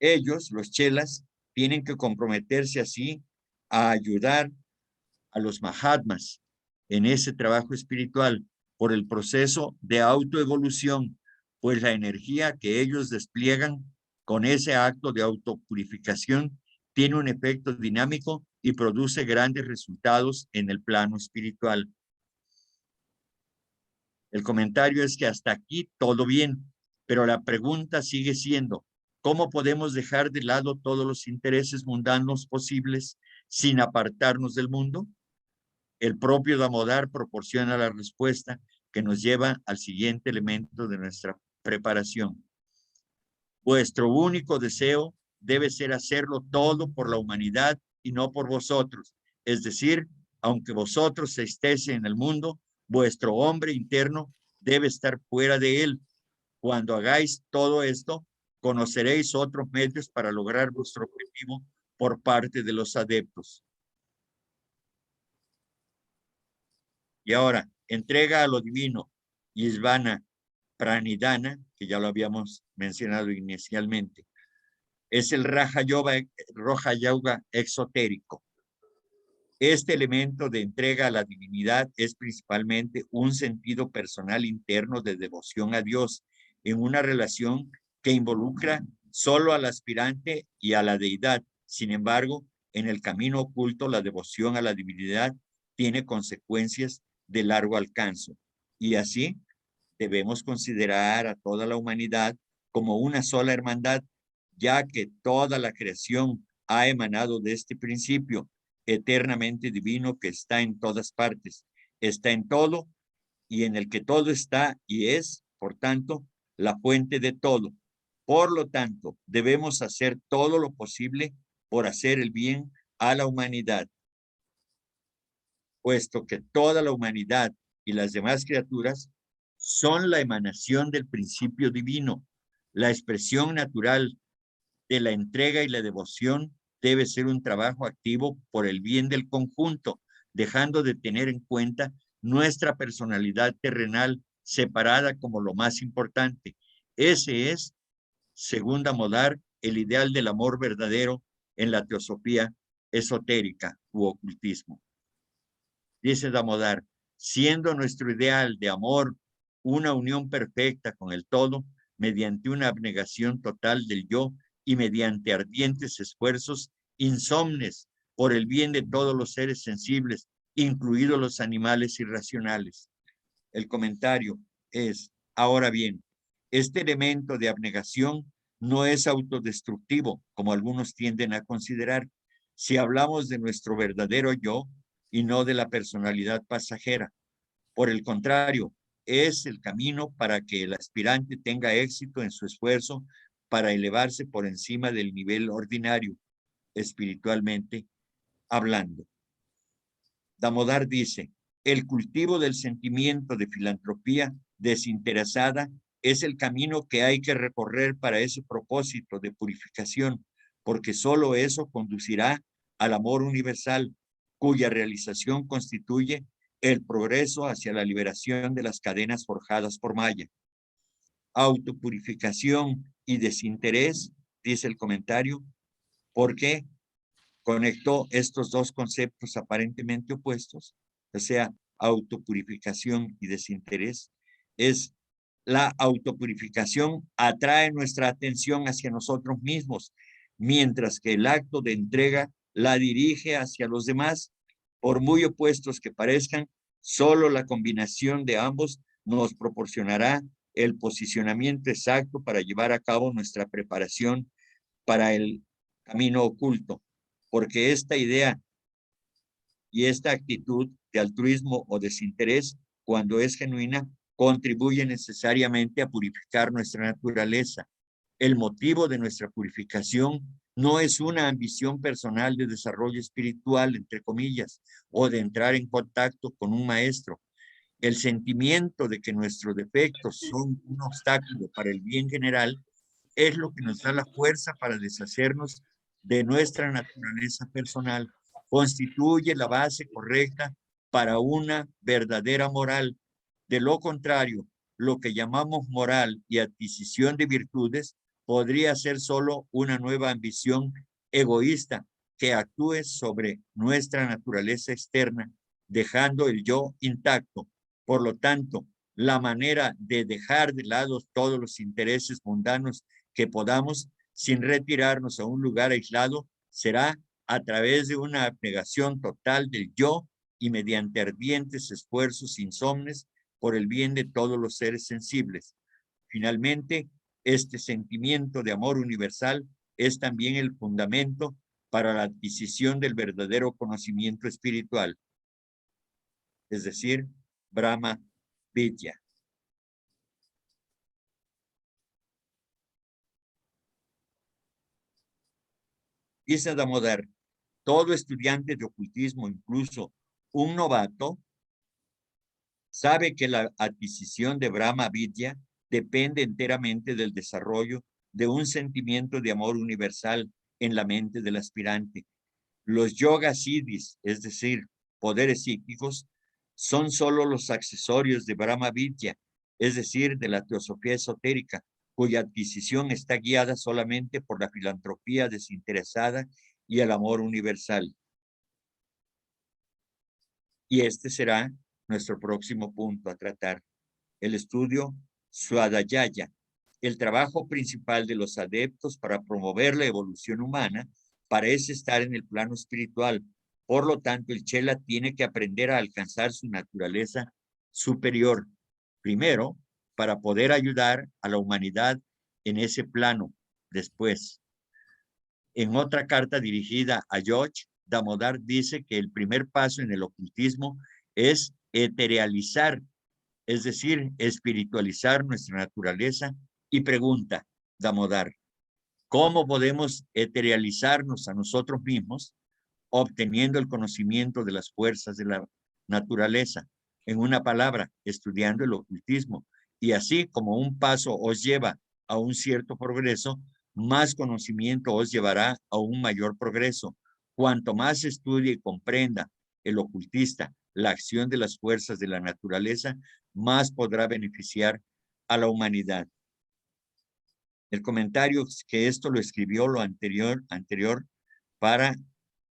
Ellos, los chelas, tienen que comprometerse así a ayudar a los mahatmas en ese trabajo espiritual por el proceso de autoevolución, pues la energía que ellos despliegan con ese acto de autopurificación tiene un efecto dinámico y produce grandes resultados en el plano espiritual. El comentario es que hasta aquí todo bien, pero la pregunta sigue siendo: ¿cómo podemos dejar de lado todos los intereses mundanos posibles sin apartarnos del mundo? El propio Damodar proporciona la respuesta que nos lleva al siguiente elemento de nuestra preparación. Vuestro único deseo debe ser hacerlo todo por la humanidad y no por vosotros. Es decir, aunque vosotros estéis en el mundo, vuestro hombre interno debe estar fuera de él. Cuando hagáis todo esto, conoceréis otros medios para lograr vuestro objetivo por parte de los adeptos. Y ahora, entrega a lo divino, Yisvana Pranidhana, que ya lo habíamos mencionado inicialmente, es el Raja Yoga exotérico. Este elemento de entrega a la divinidad es principalmente un sentido personal interno de devoción a Dios en una relación que involucra solo al aspirante y a la deidad. Sin embargo, en el camino oculto, la devoción a la divinidad tiene consecuencias de largo alcance, y así debemos considerar a toda la humanidad como una sola hermandad, ya que toda la creación ha emanado de este principio eternamente divino que está en todas partes, está en todo, y en el que todo está y es, por tanto, la fuente de todo. Por lo tanto, debemos hacer todo lo posible por hacer el bien a la humanidad, puesto que toda la humanidad y las demás criaturas son la emanación del principio divino. La expresión natural de la entrega y la devoción debe ser un trabajo activo por el bien del conjunto, dejando de tener en cuenta nuestra personalidad terrenal separada como lo más importante. Ese es, según Damodar, el ideal del amor verdadero en la teosofía esotérica u ocultismo. Dice Damodar, siendo nuestro ideal de amor una unión perfecta con el todo, mediante una abnegación total del yo y mediante ardientes esfuerzos insomnes por el bien de todos los seres sensibles, incluidos los animales irracionales. El comentario es, ahora bien, este elemento de abnegación no es autodestructivo, como algunos tienden a considerar, si hablamos de nuestro verdadero yo y no de la personalidad pasajera. Por el contrario, es el camino para que el aspirante tenga éxito en su esfuerzo para elevarse por encima del nivel ordinario, espiritualmente hablando. Damodar dice, el cultivo del sentimiento de filantropía desinteresada es el camino que hay que recorrer para ese propósito de purificación, porque solo eso conducirá al amor universal, cuya realización constituye el progreso hacia la liberación de las cadenas forjadas por Maya. Autopurificación y desinterés, dice el comentario, porque conectó estos dos conceptos aparentemente opuestos, o sea, autopurificación y desinterés. Es la autopurificación atrae nuestra atención hacia nosotros mismos, mientras que el acto de entrega la dirige hacia los demás. Por muy opuestos que parezcan, solo la combinación de ambos nos proporcionará el posicionamiento exacto para llevar a cabo nuestra preparación para el camino oculto, porque esta idea y esta actitud de altruismo o desinterés, cuando es genuina, contribuye necesariamente a purificar nuestra naturaleza. El motivo de nuestra purificación no es una ambición personal de desarrollo espiritual, entre comillas, o de entrar en contacto con un maestro. El sentimiento de que nuestros defectos son un obstáculo para el bien general es lo que nos da la fuerza para deshacernos de nuestra naturaleza personal. Constituye la base correcta para una verdadera moral. De lo contrario, lo que llamamos moral y adquisición de virtudes podría ser solo una nueva ambición egoísta que actúe sobre nuestra naturaleza externa, dejando el yo intacto. Por lo tanto, la manera de dejar de lado todos los intereses mundanos que podamos, sin retirarnos a un lugar aislado, será a través de una abnegación total del yo y mediante ardientes esfuerzos insomnes por el bien de todos los seres sensibles. Finalmente, este sentimiento de amor universal es también el fundamento para la adquisición del verdadero conocimiento espiritual, es decir, Brahma Vidya. Dice Damodar, todo estudiante de ocultismo, incluso un novato, sabe que la adquisición de Brahma Vidya depende enteramente del desarrollo de un sentimiento de amor universal en la mente del aspirante. Los yoga siddhis, es decir, poderes psíquicos, son solo los accesorios de Brahma Vidya, es decir, de la teosofía esotérica, cuya adquisición está guiada solamente por la filantropía desinteresada y el amor universal. Y este será nuestro próximo punto a tratar, el estudio Swadhyaya, el trabajo principal de los adeptos para promover la evolución humana parece estar en el plano espiritual. Por lo tanto, el Chela tiene que aprender a alcanzar su naturaleza superior, primero, para poder ayudar a la humanidad en ese plano después. En otra carta dirigida a George, Damodar dice que el primer paso en el ocultismo es eterealizar, es decir, espiritualizar nuestra naturaleza, y pregunta, Damodar, ¿cómo podemos eterealizarnos a nosotros mismos obteniendo el conocimiento de las fuerzas de la naturaleza? En una palabra, estudiando el ocultismo. Y así como un paso os lleva a un cierto progreso, más conocimiento os llevará a un mayor progreso. Cuanto más estudie y comprenda el ocultista la acción de las fuerzas de la naturaleza, más podrá beneficiar a la humanidad. El comentario es que esto lo escribió lo anterior para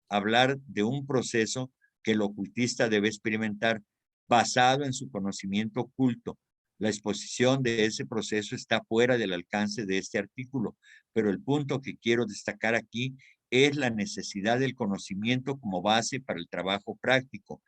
hablar de un proceso que el ocultista debe experimentar basado en su conocimiento oculto. La exposición de ese proceso está fuera del alcance de este artículo, pero el punto que quiero destacar aquí es la necesidad del conocimiento como base para el trabajo práctico.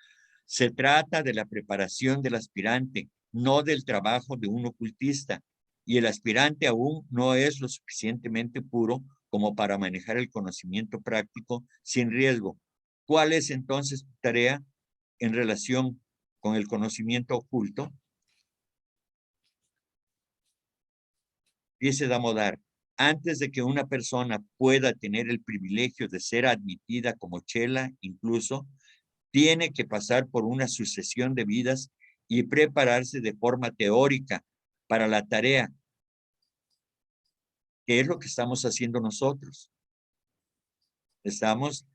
Se trata de la preparación del aspirante, no del trabajo de un ocultista, y el aspirante aún no es lo suficientemente puro como para manejar el conocimiento práctico sin riesgo. ¿Cuál es entonces tu tarea en relación con el conocimiento oculto? Dice Damodar, antes de que una persona pueda tener el privilegio de ser admitida como chela, incluso, tiene que pasar por una sucesión de vidas y prepararse de forma teórica para la tarea, que es lo que estamos haciendo nosotros. Estamos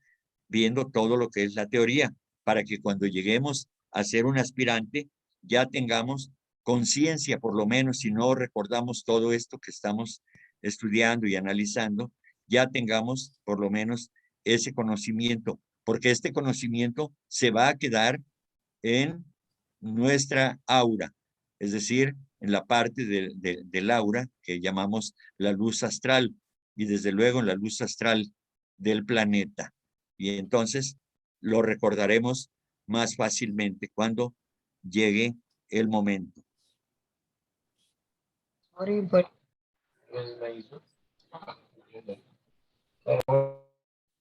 viendo todo lo que es la teoría, para que cuando lleguemos a ser un aspirante, ya tengamos conciencia, por lo menos, si no recordamos todo esto que estamos estudiando y analizando, ya tengamos por lo menos ese conocimiento, porque este conocimiento se va a quedar en nuestra aura, es decir, en la parte del aura que llamamos la luz astral, y desde luego en la luz astral del planeta. Y entonces lo recordaremos más fácilmente cuando llegue el momento.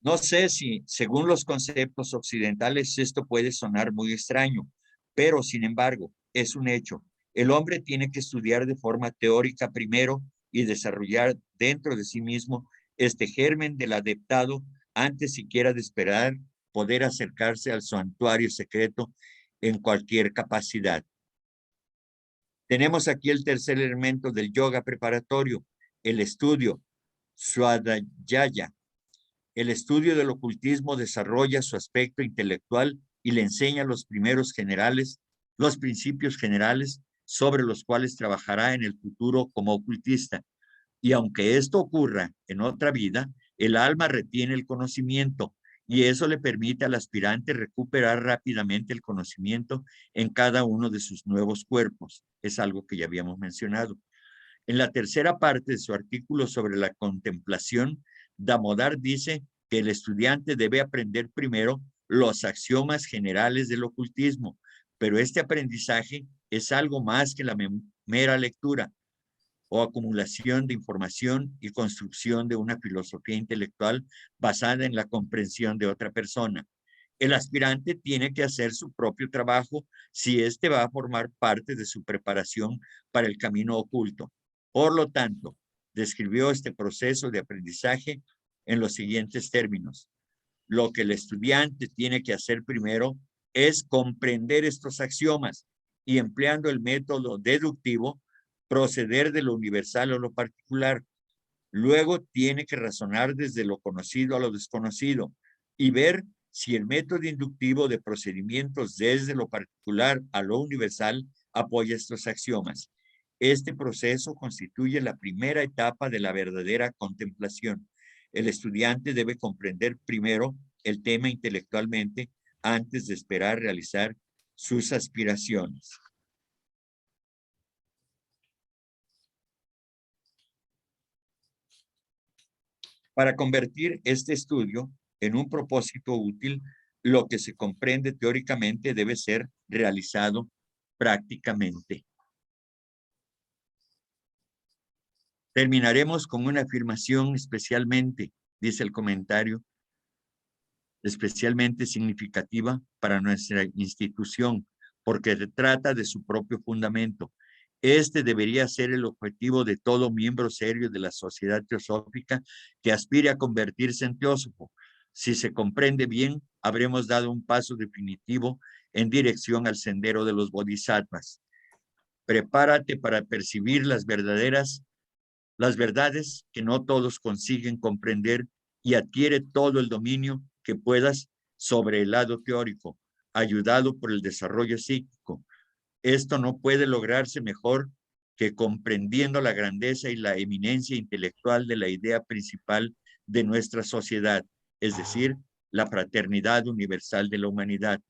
No sé si, según los conceptos occidentales, esto puede sonar muy extraño, pero sin embargo, es un hecho. El hombre tiene que estudiar de forma teórica primero y desarrollar dentro de sí mismo este germen del adeptado antes siquiera de esperar poder acercarse al santuario secreto en cualquier capacidad. Tenemos aquí el tercer elemento del yoga preparatorio, el estudio, Swadhyaya. El estudio del ocultismo desarrolla su aspecto intelectual y le enseña los principios generales sobre los cuales trabajará en el futuro como ocultista. Y aunque esto ocurra en otra vida, el alma retiene el conocimiento y eso le permite al aspirante recuperar rápidamente el conocimiento en cada uno de sus nuevos cuerpos. Es algo que ya habíamos mencionado. En la tercera parte de su artículo sobre la contemplación, Damodar dice que el estudiante debe aprender primero los axiomas generales del ocultismo, pero este aprendizaje es algo más que la mera lectura o acumulación de información y construcción de una filosofía intelectual basada en la comprensión de otra persona. El aspirante tiene que hacer su propio trabajo si éste va a formar parte de su preparación para el camino oculto. Por lo tanto, describió este proceso de aprendizaje en los siguientes términos. Lo que el estudiante tiene que hacer primero es comprender estos axiomas y empleando el método deductivo, proceder de lo universal a lo particular. Luego tiene que razonar desde lo conocido a lo desconocido y ver si el método inductivo de procedimientos desde lo particular a lo universal apoya estos axiomas. Este proceso constituye la primera etapa de la verdadera contemplación. El estudiante debe comprender primero el tema intelectualmente antes de esperar realizar sus aspiraciones. Para convertir este estudio en un propósito útil, lo que se comprende teóricamente debe ser realizado prácticamente. Terminaremos con una afirmación especialmente, dice el comentario, especialmente significativa para nuestra institución, porque se trata de su propio fundamento. Este debería ser el objetivo de todo miembro serio de la sociedad teosófica que aspire a convertirse en teósofo. Si se comprende bien, habremos dado un paso definitivo en dirección al sendero de los bodhisattvas. Prepárate para percibir las verdades que no todos consiguen comprender y adquiere todo el dominio que puedas sobre el lado teórico. ayudado por el desarrollo psíquico. Esto no puede lograrse mejor que comprendiendo la grandeza y la eminencia intelectual de la idea principal de nuestra sociedad, es decir, la fraternidad universal de la humanidad.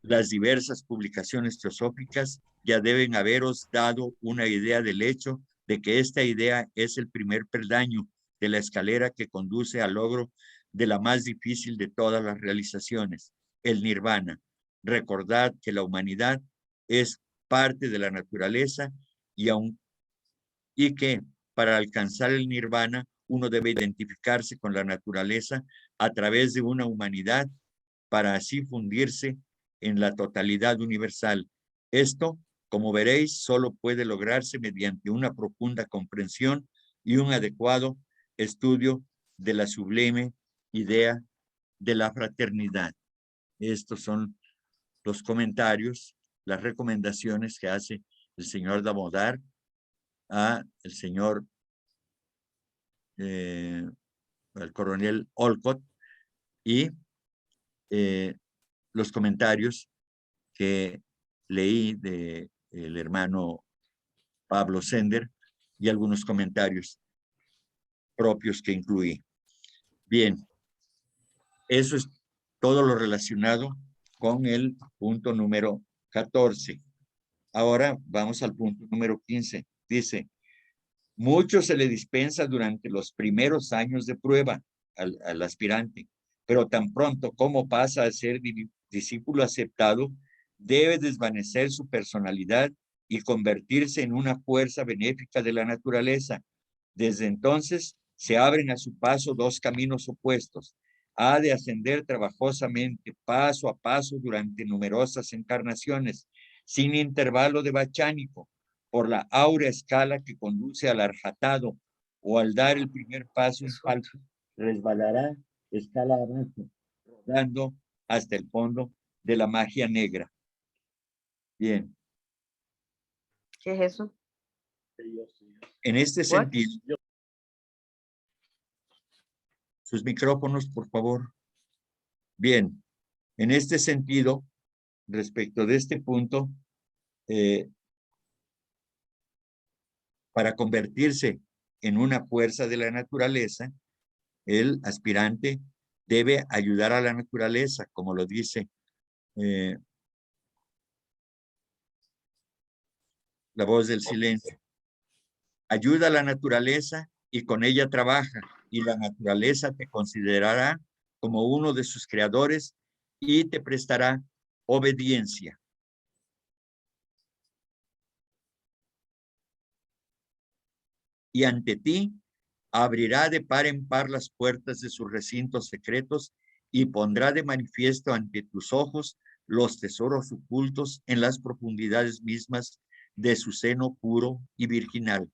Las diversas publicaciones teosóficas ya deben haberos dado una idea del hecho de que esta idea es el primer peldaño de la escalera que conduce al logro de la más difícil de todas las realizaciones, el nirvana. Recordad que la humanidad es parte de la naturaleza y que para alcanzar el nirvana uno debe identificarse con la naturaleza a través de una humanidad para así fundirse en la totalidad universal. Esto, como veréis, solo puede lograrse mediante una profunda comprensión y un adecuado estudio de la sublime idea de la fraternidad. Estos son los comentarios, las recomendaciones que hace el señor Damodar a el señor, al coronel Olcott, y los comentarios que leí de el hermano Pablo Sender y algunos comentarios propios que incluí. Bien, eso es todo lo relacionado con el punto número 14. Ahora vamos al punto número 15. Dice, mucho se le dispensa durante los primeros años de prueba al aspirante, pero tan pronto como pasa a ser discípulo aceptado, debe desvanecer su personalidad y convertirse en una fuerza benéfica de la naturaleza. Desde entonces se abren a su paso dos caminos opuestos. Ha de ascender trabajosamente, paso a paso, durante numerosas encarnaciones, sin intervalo de bachánico, por la áurea escala que conduce al arhatado, o al dar el primer paso en falso, resbalará escala abajo, rodando hasta el fondo de la magia negra. Bien. ¿Qué es eso? En este sentido, sus micrófonos, por favor. Bien, en este sentido, respecto de este punto, para convertirse en una fuerza de la naturaleza, el aspirante debe ayudar a la naturaleza, como lo dice la voz del silencio. Ayuda a la naturaleza y con ella trabaja, y la naturaleza te considerará como uno de sus creadores y te prestará obediencia. Y ante ti abrirá de par en par las puertas de sus recintos secretos y pondrá de manifiesto ante tus ojos los tesoros ocultos en las profundidades mismas de su seno puro y virginal,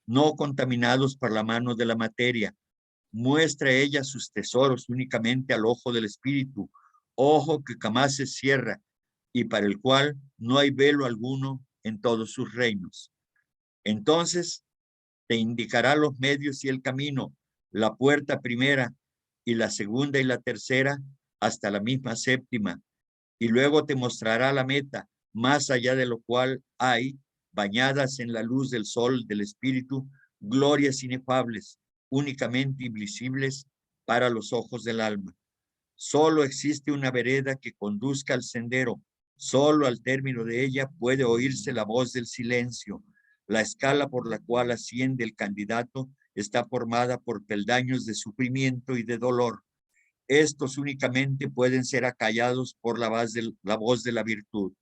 no contaminados por la mano de la materia. Muestra ella sus tesoros únicamente al ojo del espíritu, ojo que jamás se cierra y para el cual no hay velo alguno en todos sus reinos. Entonces te indicará los medios y el camino, la puerta primera y la segunda y la tercera hasta la misma séptima, y luego te mostrará la meta, más allá de lo cual hay, bañadas en la luz del sol del espíritu, glorias inefables, únicamente invisibles para los ojos del alma. Solo existe una vereda que conduzca al sendero. Solo al término de ella puede oírse la voz del silencio. La escala por la cual asciende el candidato está formada por peldaños de sufrimiento y de dolor. Estos únicamente pueden ser acallados por la voz de la virtud.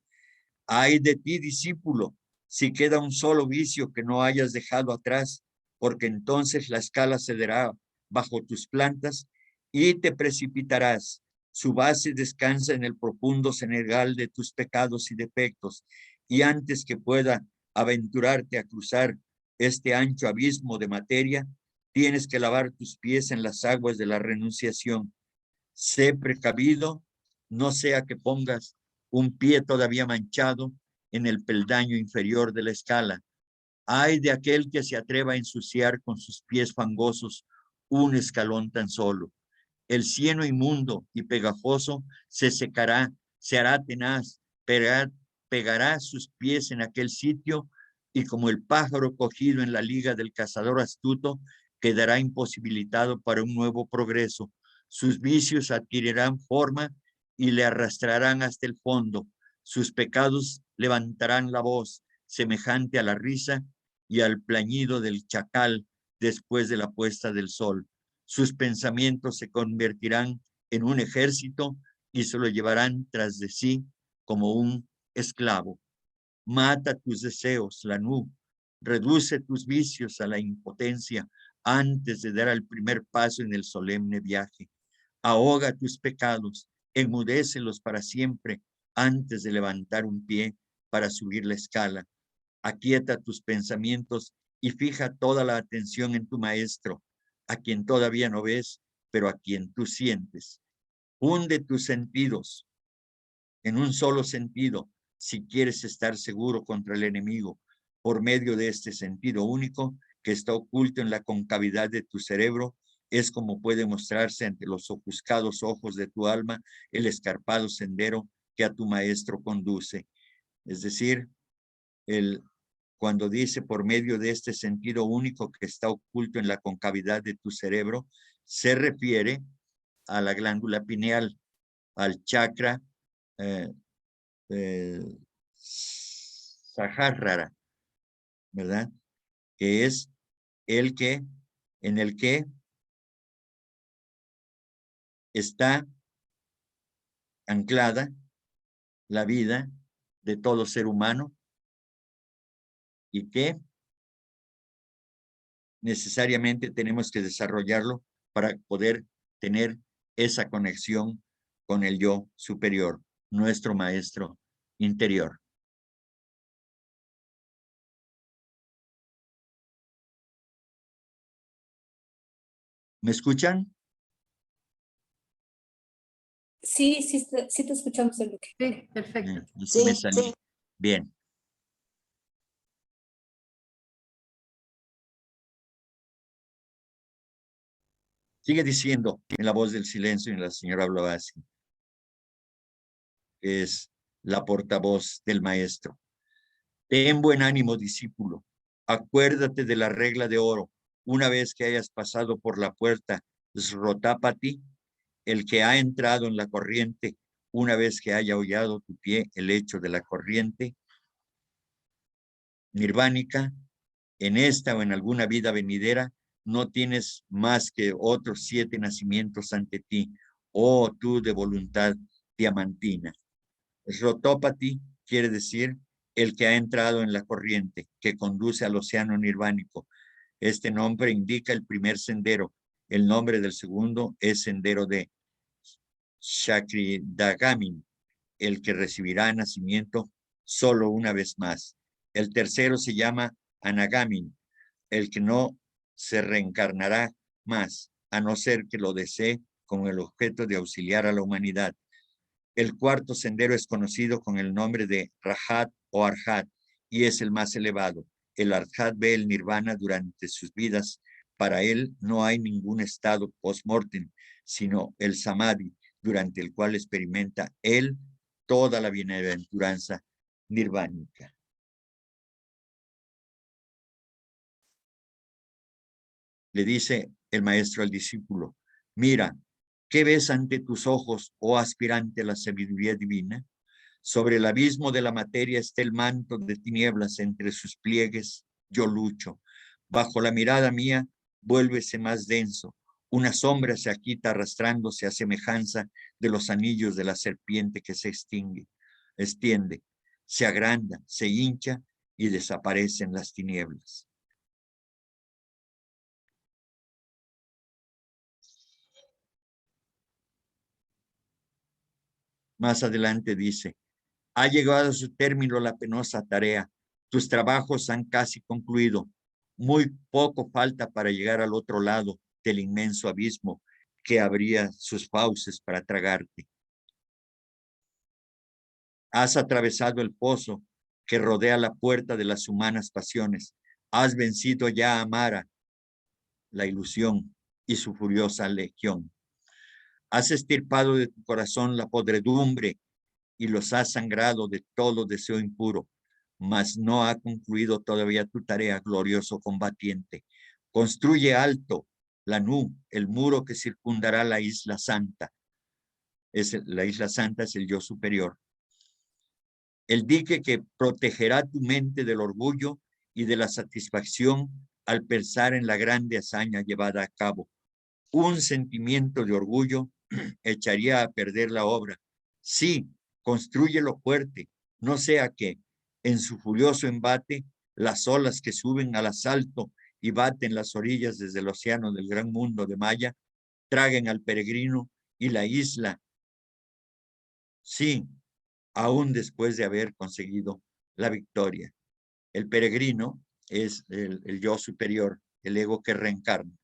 Ay de ti, discípulo, si queda un solo vicio que no hayas dejado atrás, porque entonces la escala cederá bajo tus plantas y te precipitarás. Su base descansa en el profundo senegal de tus pecados y defectos, y antes que pueda aventurarte a cruzar este ancho abismo de materia, tienes que lavar tus pies en las aguas de la renunciación. Sé precavido, no sea que pongas un pie todavía manchado en el peldaño inferior de la escala. Ay de aquel que se atreva a ensuciar con sus pies fangosos un escalón tan solo. El cieno inmundo y pegajoso se secará se hará tenaz, pegará sus pies en aquel sitio y como el pájaro cogido en la liga del cazador astuto, quedará imposibilitado para un nuevo progreso. Sus vicios adquirirán forma y le arrastrarán hasta el fondo. Sus pecados levantarán la voz, semejante a la risa y al plañido del chacal después de la puesta del sol. Sus pensamientos se convertirán en un ejército y se lo llevarán tras de sí como un esclavo. Mata tus deseos, Lanú, reduce tus vicios a la impotencia antes de dar el primer paso en el solemne viaje. Ahoga tus pecados, enmudécelos para siempre antes de levantar un pie para subir la escala. Aquieta tus pensamientos y fija toda la atención en tu maestro, a quien todavía no ves, pero a quien tú sientes. Hunde tus sentidos en un solo sentido, si quieres estar seguro contra el enemigo, por medio de este sentido único que está oculto en la concavidad de tu cerebro, es como puede mostrarse ante los ofuscados ojos de tu alma el escarpado sendero que a tu maestro conduce. Es decir, cuando dice por medio de este sentido único que está oculto en la concavidad de tu cerebro, se refiere a la glándula pineal, al chakra Sahasrara, ¿verdad? Que es el que, en el que está anclada la vida de todo ser humano y que necesariamente tenemos que desarrollarlo para poder tener esa conexión con el yo superior, nuestro maestro interior. ¿Me escuchan? Sí, sí, sí te escuchamos, Enrique. Sí, perfecto. Sí, me salí. Sí. Bien. Sigue diciendo en la voz del silencio y la señora Blavatsky, que es la portavoz del maestro. Ten buen ánimo, discípulo. Acuérdate de la regla de oro. Una vez que hayas pasado por la puerta Srotapati, el que ha entrado en la corriente, una vez que haya hollado tu pie el lecho de la corriente nirvánica, en esta o en alguna vida venidera, no tienes más que otros 7 nacimientos ante ti, oh tú de voluntad diamantina. Srotapati quiere decir el que ha entrado en la corriente que conduce al océano nirvánico. Este nombre indica el primer sendero. El nombre del segundo es sendero de Shakridagamin, el que recibirá nacimiento solo una vez más. El tercero se llama Anagamin, el que no se reencarnará más, a no ser que lo desee con el objeto de auxiliar a la humanidad. El cuarto sendero es conocido con el nombre de Rahat o Arhat y es el más elevado. El Arhat ve el nirvana durante sus vidas. Para él no hay ningún estado post-mortem, sino el samadhi, durante el cual experimenta él toda la bienaventuranza nirvánica. Le dice el maestro al discípulo, mira, ¿qué ves ante tus ojos, oh aspirante a la sabiduría divina? Sobre el abismo de la materia está el manto de tinieblas, entre sus pliegues yo lucho. Bajo la mirada mía, vuélvese más denso. Una sombra se agita arrastrándose a semejanza de los anillos de la serpiente que se extiende, se agranda, se hincha y desaparece en las tinieblas. Más adelante dice, ha llegado a su término la penosa tarea. Tus trabajos han casi concluido. Muy poco falta para llegar al otro lado del inmenso abismo que abría sus fauces para tragarte. Has atravesado el pozo que rodea la puerta de las humanas pasiones. Has vencido ya a Mara, la ilusión y su furiosa legión. Has extirpado de tu corazón la podredumbre y los has sangrado de todo deseo impuro, mas no ha concluido todavía tu tarea, glorioso combatiente. Construye alto la Nu, el muro que circundará la isla santa. La isla santa es el yo superior. El dique que protegerá tu mente del orgullo y de la satisfacción al pensar en la grande hazaña llevada a cabo. Un sentimiento de orgullo echaría a perder la obra. Sí, constrúyelo fuerte, no sea que en su furioso embate las olas que suben al asalto y baten las orillas desde el océano del gran mundo de Maya traguen al peregrino y la isla. Sí, aún después de haber conseguido la victoria. El peregrino es el yo superior, el ego que reencarna.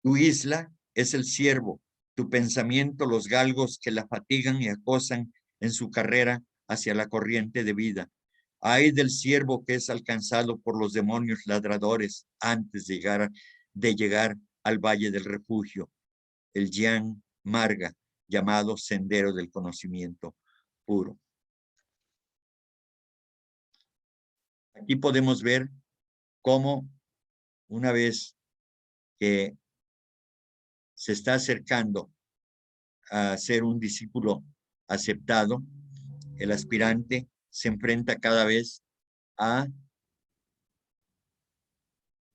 Tu isla es el ciervo, tu pensamiento los galgos que la fatigan y acosan en su carrera hacia la corriente de vida. Ay del ciervo que es alcanzado por los demonios ladradores antes de llegar al valle del refugio, el Yan Marga, llamado sendero del conocimiento puro. Aquí podemos ver cómo una vez que se está acercando a ser un discípulo aceptado, el aspirante se enfrenta cada vez a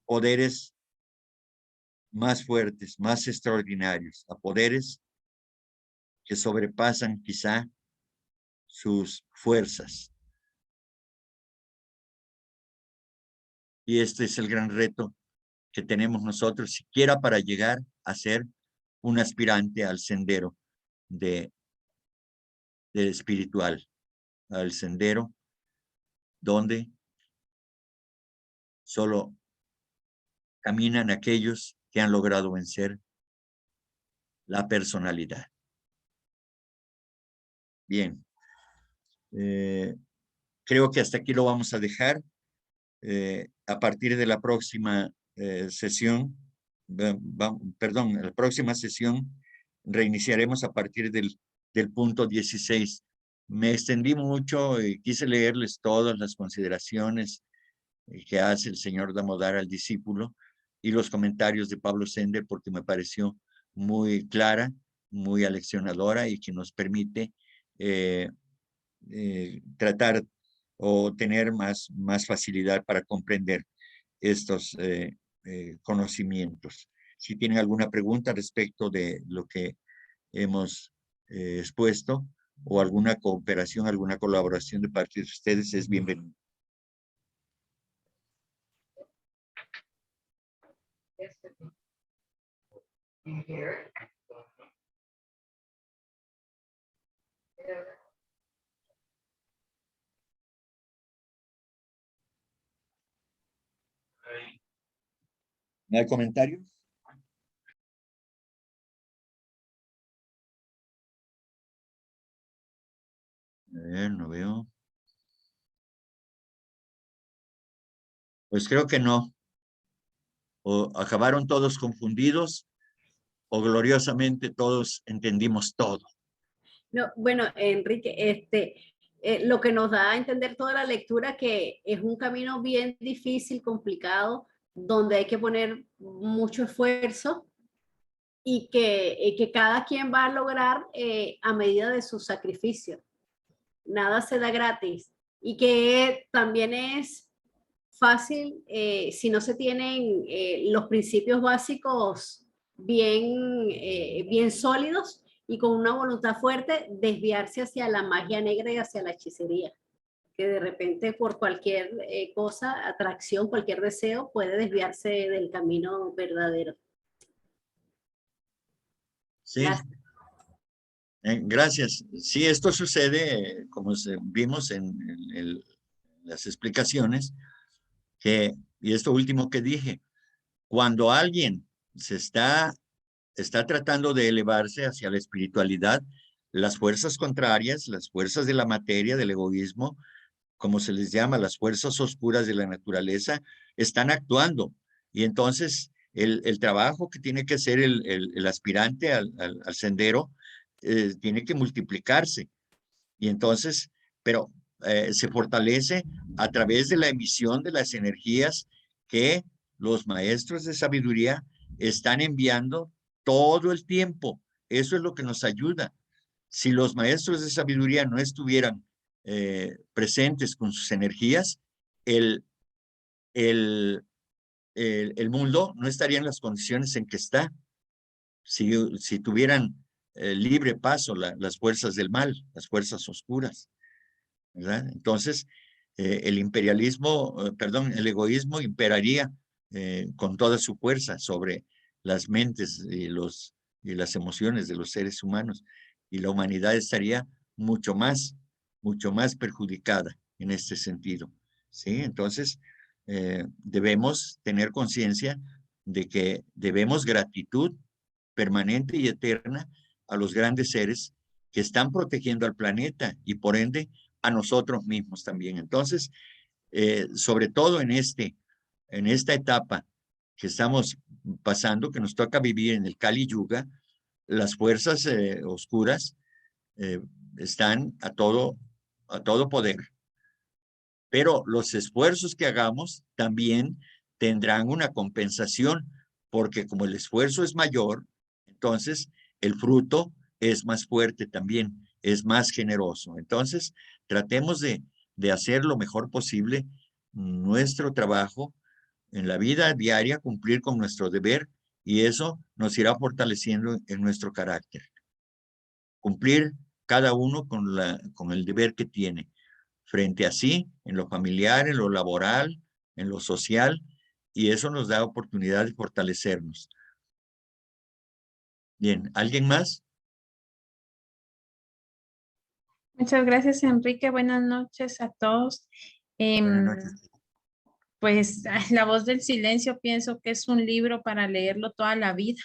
poderes más fuertes, más extraordinarios, a poderes que sobrepasan quizá sus fuerzas. Y este es el gran reto que tenemos nosotros, siquiera para llegar a ser un aspirante al sendero de espiritual, al sendero donde solo caminan aquellos que han logrado vencer la personalidad. Bien, creo que hasta aquí lo vamos a dejar. A partir de la próxima sesión, perdón, la próxima sesión reiniciaremos a partir del punto 16. Me extendí mucho y quise leerles todas las consideraciones que hace el señor Damodar al discípulo y los comentarios de Pablo Sender porque me pareció muy clara, muy aleccionadora y que nos permite tratar o tener más facilidad para comprender estos conocimientos. Si tienen alguna pregunta respecto de lo que hemos expuesto o alguna cooperación, alguna colaboración de parte de ustedes, es bienvenido. ¿No hay comentarios? A ver, no veo. Pues creo que no. O acabaron todos confundidos o gloriosamente todos entendimos todo. No, bueno, Enrique, lo que nos da a entender toda la lectura que es un camino bien difícil, complicado, donde hay que poner mucho esfuerzo y que cada quien va a lograr a medida de su sacrificio. Nada se da gratis y que también es fácil si no se tienen los principios básicos bien sólidos y con una voluntad fuerte, desviarse hacia la magia negra y hacia la hechicería, que de repente por cualquier cosa, atracción, cualquier deseo, puede desviarse del camino verdadero. Sí. Gracias. Sí, esto sucede, como vimos en las explicaciones, y esto último que dije, cuando alguien está tratando de elevarse hacia la espiritualidad, las fuerzas contrarias, las fuerzas de la materia, del egoísmo, como se les llama, las fuerzas oscuras de la naturaleza, están actuando. Y entonces el trabajo que tiene que hacer el aspirante al sendero tiene que multiplicarse. Y entonces, pero se fortalece a través de la emisión de las energías que los maestros de sabiduría están enviando todo el tiempo. Eso es lo que nos ayuda. Si los maestros de sabiduría no estuvieran presentes con sus energías, el mundo no estaría en las condiciones en que está. Si tuvieran libre paso las fuerzas del mal, las fuerzas oscuras, ¿verdad? Entonces, el imperialismo, perdón, el egoísmo imperaría con toda su fuerza sobre las mentes y las emociones de los seres humanos, y la humanidad estaría mucho más perjudicada en este sentido, ¿sí? Entonces, debemos tener conciencia de que debemos gratitud permanente y eterna a los grandes seres que están protegiendo al planeta y por ende a nosotros mismos también. Entonces, sobre todo en esta etapa que estamos pasando, que nos toca vivir en el Kali Yuga, las fuerzas oscuras están a todo poder. Pero los esfuerzos que hagamos también tendrán una compensación, porque como el esfuerzo es mayor, entonces el fruto es más fuerte también, es más generoso. Entonces, tratemos de hacer lo mejor posible nuestro trabajo en la vida diaria, cumplir con nuestro deber, y eso nos irá fortaleciendo en nuestro carácter. Cumplir cada uno con el deber que tiene frente a sí, en lo familiar, en lo laboral, en lo social, y eso nos da oportunidad de fortalecernos. Bien, ¿alguien más? Muchas gracias, Enrique. Buenas noches a todos. Buenas noches. Pues La voz del silencio pienso que es un libro para leerlo toda la vida.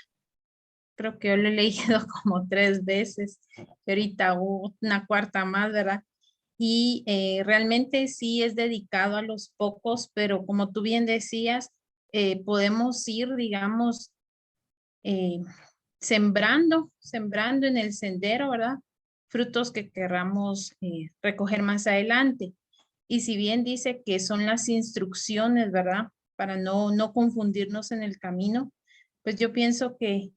Creo que yo lo he leído como 3 veces, y ahorita una cuarta más, ¿verdad? Y realmente sí es dedicado a los pocos, pero como tú bien decías, podemos ir, digamos, eh, sembrando en el sendero, ¿verdad? Frutos que querramos recoger más adelante. Y si bien dice que son las instrucciones, ¿verdad? Para no confundirnos en el camino, pues yo pienso que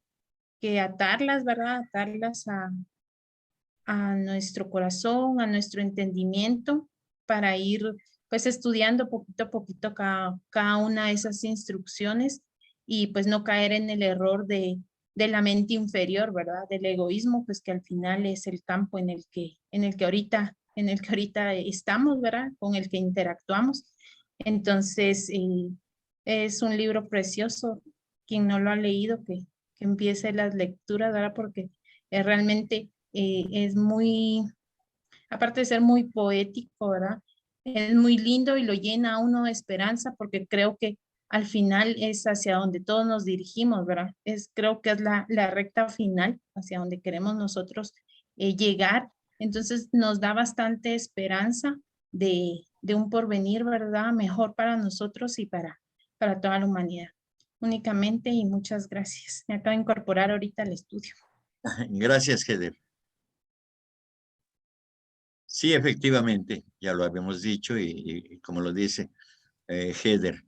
atarlas, ¿verdad? Atarlas a nuestro corazón, a nuestro entendimiento, para ir pues estudiando poquito a poquito cada una de esas instrucciones y pues no caer en el error de la mente inferior, ¿verdad? Del egoísmo, pues que al final es el campo en el que ahorita estamos, ¿verdad? Con el que interactuamos. Entonces, es un libro precioso. Quien no lo ha leído, que empiece las lecturas, ¿verdad? Porque realmente es muy, aparte de ser muy poético, ¿verdad? Es muy lindo y lo llena a uno de esperanza porque creo que al final es hacia donde todos nos dirigimos, ¿verdad? Creo que es la recta final hacia donde queremos nosotros llegar. Entonces nos da bastante esperanza de un porvenir, ¿verdad? Mejor para nosotros y para toda la humanidad. Únicamente y muchas gracias. Me acabo de incorporar ahorita al estudio. Gracias, Heather. Sí, efectivamente, ya lo habíamos dicho y como lo dice Heather,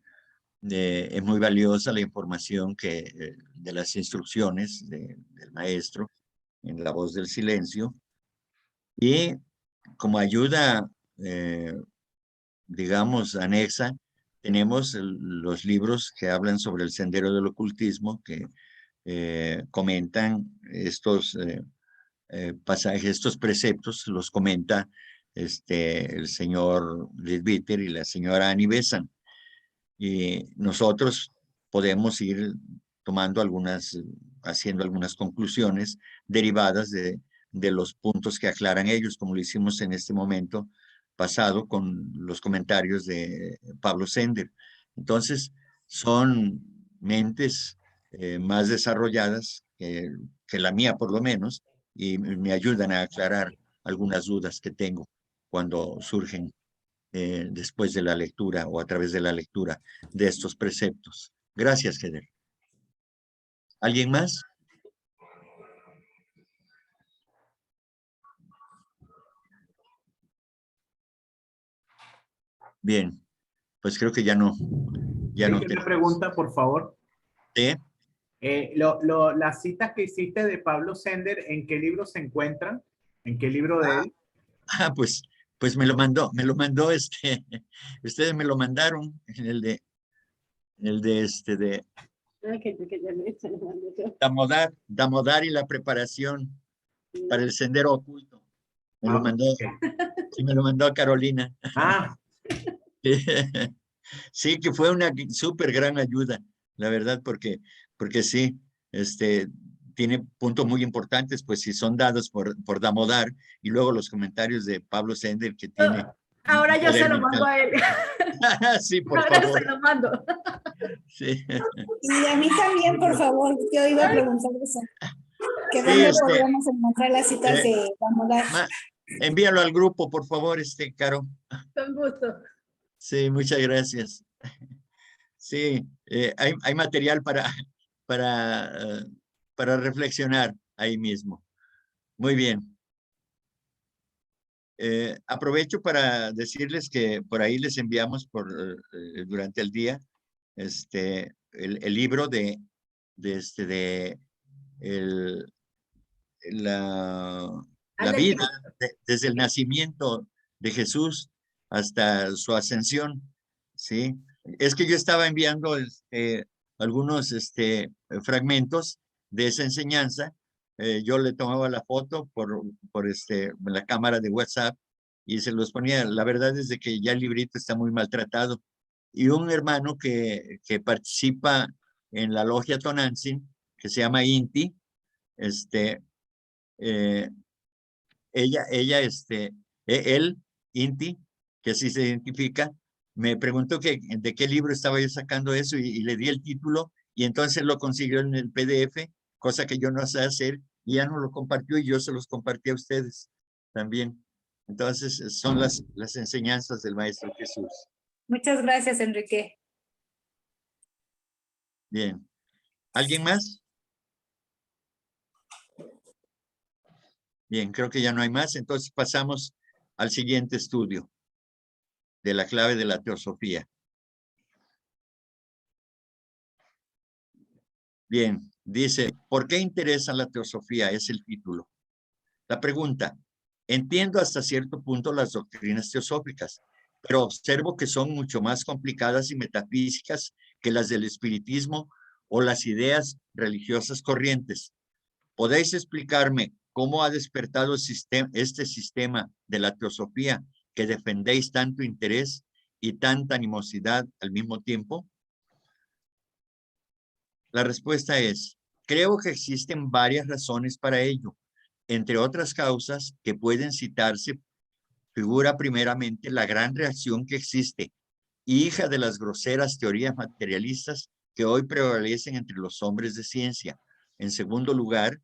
es muy valiosa la información de las instrucciones del maestro en La Voz del Silencio, y como ayuda, digamos, anexa, tenemos los libros que hablan sobre el sendero del ocultismo, que comentan estos pasajes, estos preceptos, los comenta el señor Leadbeater y la señora Annie Besant. Y nosotros podemos ir tomando haciendo algunas conclusiones derivadas de los puntos que aclaran ellos, como lo hicimos en este momento pasado con los comentarios de Pablo Sender. Entonces, son mentes más desarrolladas que la mía, por lo menos, y me ayudan a aclarar algunas dudas que tengo cuando surgen después de la lectura o a través de la lectura de estos preceptos. Gracias, Heather. ¿Alguien más? Bien, pues creo que ya no Una tenemos. pregunta, por favor. ¿Sí? Las citas que hiciste de Pablo Sender, ¿en qué libro se encuentran? ¿En qué libro de él? Pues me lo mandó ustedes me lo mandaron en el de Damodar y la preparación para el sendero oculto. Me lo mandó, Ok. sí, me lo mandó Carolina. Ah, Sí, que fue una súper gran ayuda, la verdad, porque sí, tiene puntos muy importantes, pues si son dados por Damodar, y luego los comentarios de Pablo Sender, que tiene Ahora un yo se poder lo mando mental. a él. Sí, por Ahora favor. se lo mando. Sí, Y a mí también, por favor, yo iba a preguntar eso. ¿Que sí, dónde podríamos encontrar las citas eh, de Damodar? envíalo al grupo, por favor, Caro. Con gusto. Sí, muchas gracias. Sí, hay material para, para reflexionar ahí mismo. Muy bien. Aprovecho para decirles que por ahí les enviamos durante el día el libro de el, la vida desde el nacimiento de Jesús hasta su ascensión, ¿sí? Es que yo estaba enviando algunos fragmentos de esa enseñanza. Yo le tomaba la foto por la cámara de WhatsApp y se los ponía. La verdad es de que ya el librito está muy maltratado. Y un hermano que participa en la logia Tonantzin, que se llama Inti, eh, él, Inti, que así se identifica, me preguntó de qué libro estaba yo sacando eso y le di el título y entonces lo consiguió en el PDF, cosa que yo no sé hacer y ya no lo compartió y yo se los compartí a ustedes también. Entonces son las enseñanzas del Maestro Jesús. Muchas gracias, Enrique. Bien. ¿Alguien más? Bien, creo que ya no hay más. Entonces pasamos al siguiente estudio de la clave de la teosofía. Bien, dice, ¿por qué interesa la teosofía? Es el título. La pregunta, entiendo hasta cierto punto las doctrinas teosóficas, pero observo que son mucho más complicadas y metafísicas que las del espiritismo o las ideas religiosas corrientes. ¿Podéis explicarme cómo ha despertado este sistema de la teosofía que defendéis tanto interés y tanta animosidad al mismo tiempo? La respuesta es, creo que existen varias razones para ello. Entre otras causas que pueden citarse, figura primeramente la gran reacción que existe, hija de las groseras teorías materialistas que hoy prevalecen entre los hombres de ciencia. En segundo lugar,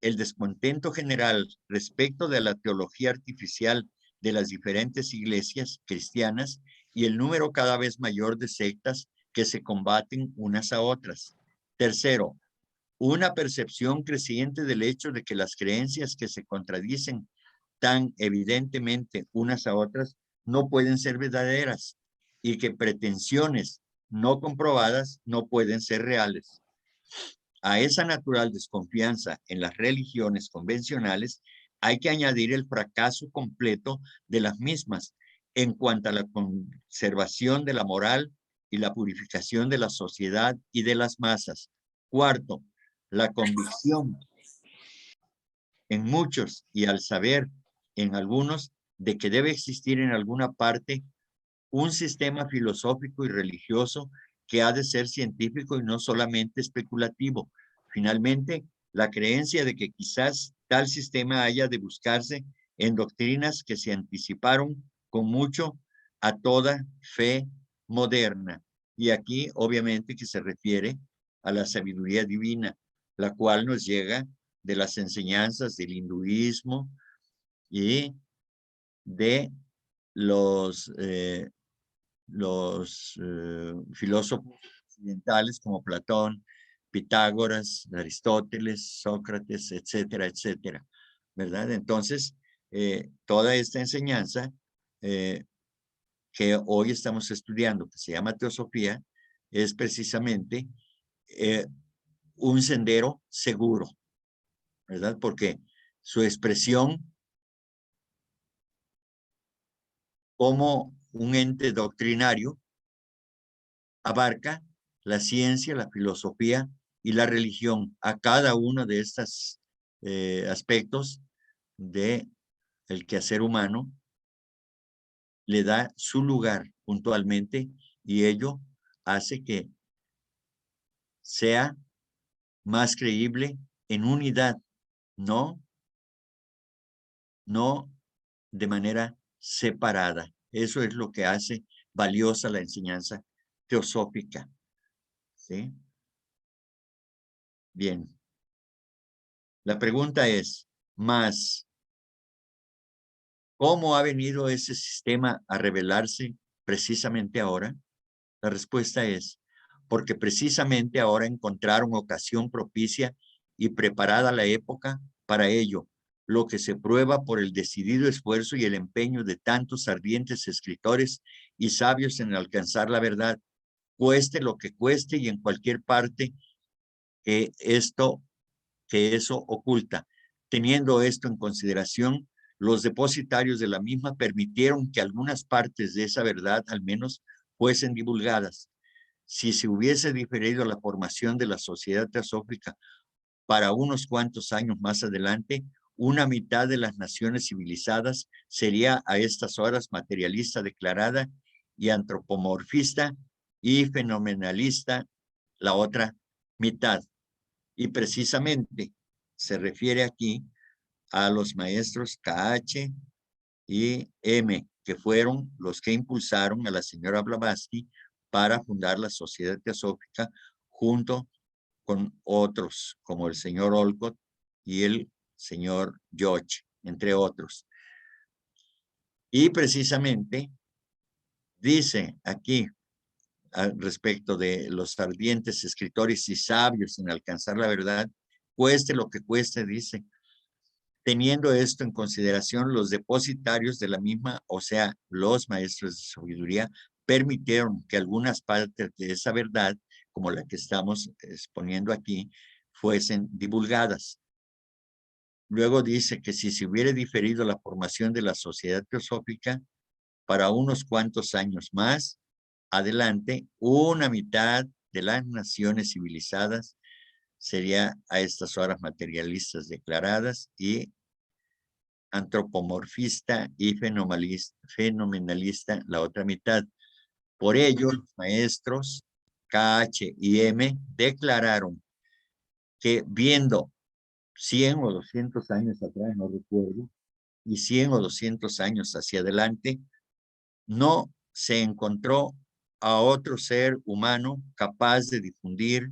el descontento general respecto de la teología artificial de las diferentes iglesias cristianas y el número cada vez mayor de sectas que se combaten unas a otras. Tercero, una percepción creciente del hecho de que las creencias que se contradicen tan evidentemente unas a otras no pueden ser verdaderas y que pretensiones no comprobadas no pueden ser reales. A esa natural desconfianza en las religiones convencionales hay que añadir el fracaso completo de las mismas en cuanto a la conservación de la moral y la purificación de la sociedad y de las masas. Cuarto, la convicción en muchos y al saber en algunos de que debe existir en alguna parte un sistema filosófico y religioso que ha de ser científico y no solamente especulativo. Finalmente, la creencia de que quizás tal sistema haya de buscarse en doctrinas que se anticiparon con mucho a toda fe moderna. Y aquí obviamente que se refiere a la sabiduría divina, la cual nos llega de las enseñanzas del hinduismo y de los filósofos occidentales como Platón, Pitágoras, Aristóteles, Sócrates, etcétera, etcétera, ¿verdad? Entonces, toda esta enseñanza que hoy estamos estudiando, que se llama teosofía, es precisamente un sendero seguro, ¿verdad? Porque su expresión como un ente doctrinario abarca la ciencia, la filosofía y la religión a cada uno de estos aspectos de el quehacer humano, le da su lugar puntualmente y ello hace que sea más creíble en unidad, no de manera separada. Eso es lo que hace valiosa la enseñanza teosófica. ¿Sí? Bien. La pregunta es, más, ¿cómo ha venido ese sistema a revelarse precisamente ahora? La respuesta es, porque precisamente ahora encontraron ocasión propicia y preparada la época para ello, lo que se prueba por el decidido esfuerzo y el empeño de tantos ardientes escritores y sabios en alcanzar la verdad, cueste lo que cueste y en cualquier parte que eso oculta. Teniendo esto en consideración, los depositarios de la misma permitieron que algunas partes de esa verdad al menos fuesen divulgadas. Si se hubiese diferido la formación de la sociedad teosófica para unos cuantos años más adelante, una mitad de las naciones civilizadas sería a estas horas materialista declarada y antropomorfista y fenomenalista la otra mitad. Y precisamente se refiere aquí a los maestros KH y M, que fueron los que impulsaron a la señora Blavatsky para fundar la Sociedad Teosófica junto con otros, como el señor Olcott y el señor George, entre otros. Y precisamente dice aquí, al respecto de los ardientes escritores y sabios en alcanzar la verdad, cueste lo que cueste, dice, teniendo esto en consideración, los depositarios de la misma, o sea, los maestros de sabiduría, permitieron que algunas partes de esa verdad, como la que estamos exponiendo aquí, fuesen divulgadas. Luego dice que si se hubiera diferido la formación de la sociedad teosófica para unos cuantos años más adelante, una mitad de las naciones civilizadas sería a estas horas materialistas declaradas y antropomorfista y fenomenalista la otra mitad. Por ello, los maestros KH y M declararon que viendo 100 o 200 años atrás, no recuerdo, y 100 o 200 años hacia adelante, no se encontró a otro ser humano capaz de difundir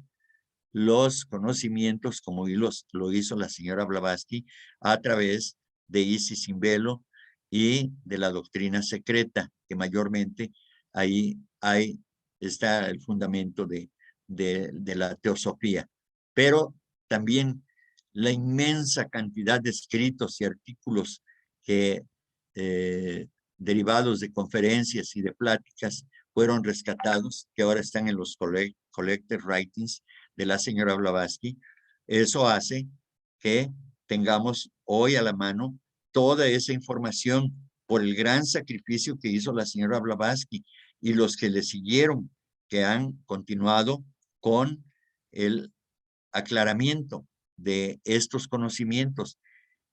los conocimientos como lo hizo la señora Blavatsky a través de Isis sin velo y de la doctrina secreta, que mayormente ahí está el fundamento de la teosofía. Pero también la inmensa cantidad de escritos y artículos que derivados de conferencias y de pláticas fueron rescatados, que ahora están en los collected writings de la señora Blavatsky. Eso hace que tengamos hoy a la mano toda esa información por el gran sacrificio que hizo la señora Blavatsky y los que le siguieron, que han continuado con el aclaramiento de estos conocimientos.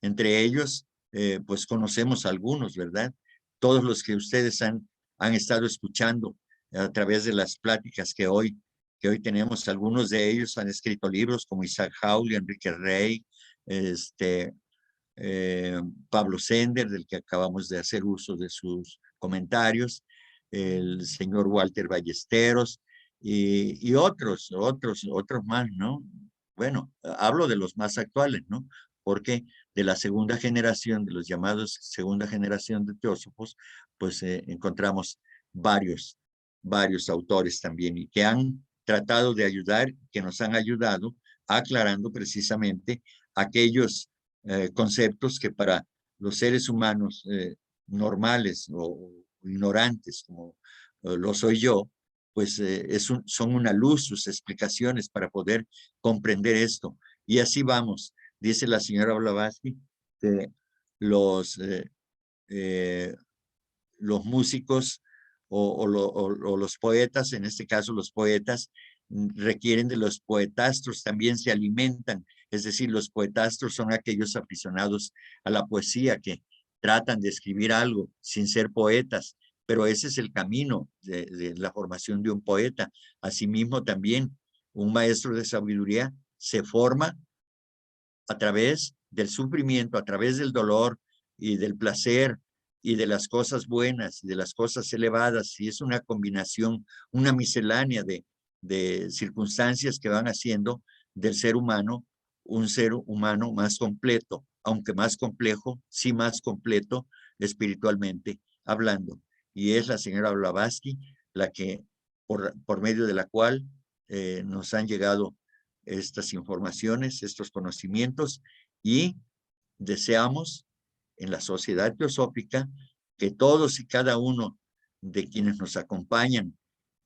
Entre ellos, pues conocemos algunos, ¿verdad? Todos los que ustedes han estado escuchando a través de las pláticas que hoy tenemos. Algunos de ellos han escrito libros como Isaac Hawley, Enrique Rey, Pablo Sender, del que acabamos de hacer uso de sus comentarios, el señor Walter Ballesteros y otros más, ¿no? Bueno, hablo de los más actuales, ¿no? Porque de la segunda generación, de los llamados segunda generación de teósofos, pues encontramos varios autores también y que han tratado de ayudar, que nos han ayudado aclarando precisamente aquellos conceptos que para los seres humanos normales o ignorantes, como lo soy yo, pues son una luz sus explicaciones para poder comprender esto. Y así vamos. Dice la señora Blavatsky que los músicos o los poetas, en este caso los poetas, requieren de los poetastros, también se alimentan. Es decir, los poetastros son aquellos aficionados a la poesía que tratan de escribir algo sin ser poetas, pero ese es el camino de la formación de un poeta. Asimismo, también un maestro de sabiduría se forma a través del sufrimiento, a través del dolor y del placer y de las cosas buenas y de las cosas elevadas, y es una combinación, una miscelánea de circunstancias que van haciendo del ser humano un ser humano más completo, aunque más complejo, sí más completo espiritualmente hablando. Y es la señora Blavatsky la que, por medio de la cual nos han llegado estas informaciones, estos conocimientos, y deseamos en la sociedad teosófica que todos y cada uno de quienes nos acompañan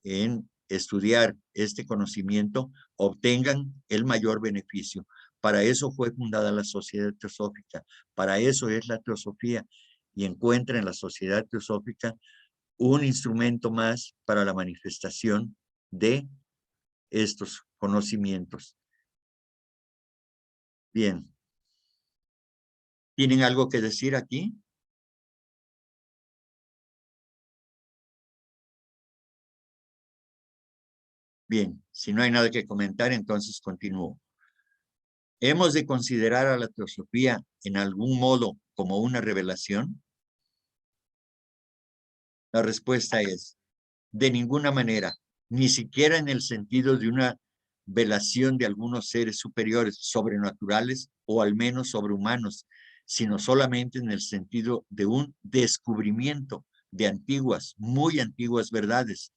en estudiar este conocimiento obtengan el mayor beneficio. Para eso fue fundada la sociedad teosófica, para eso es la teosofía, y encuentra en la sociedad teosófica un instrumento más para la manifestación de estos conocimientos. Bien. ¿Tienen algo que decir aquí? Bien, si no hay nada que comentar, entonces continúo. ¿Hemos de considerar a la teosofía en algún modo como una revelación? La respuesta es, de ninguna manera, ni siquiera en el sentido de una velación de algunos seres superiores, sobrenaturales o al menos sobrehumanos, sino solamente en el sentido de un descubrimiento de antiguas, muy antiguas verdades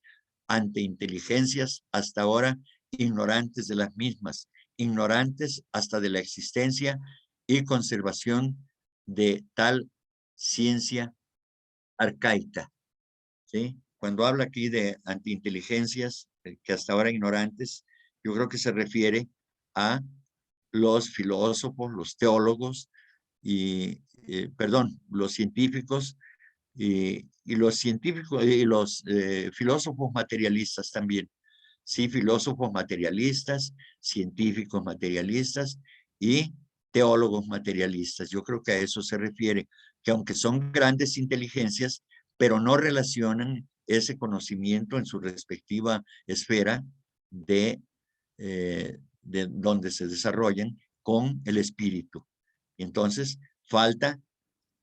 ante inteligencias hasta ahora ignorantes de las mismas, ignorantes hasta de la existencia y conservación de tal ciencia arcaica. ¿Sí? Cuando habla aquí de antiinteligencias, que hasta ahora ignorantes, yo creo que se refiere a los filósofos, los teólogos y, los científicos y los científicos y los filósofos materialistas también. Sí, filósofos materialistas, científicos materialistas y teólogos materialistas. Yo creo que a eso se refiere, que aunque son grandes inteligencias, pero no relacionan ese conocimiento en su respectiva esfera de donde se desarrollan con el espíritu. Entonces, falta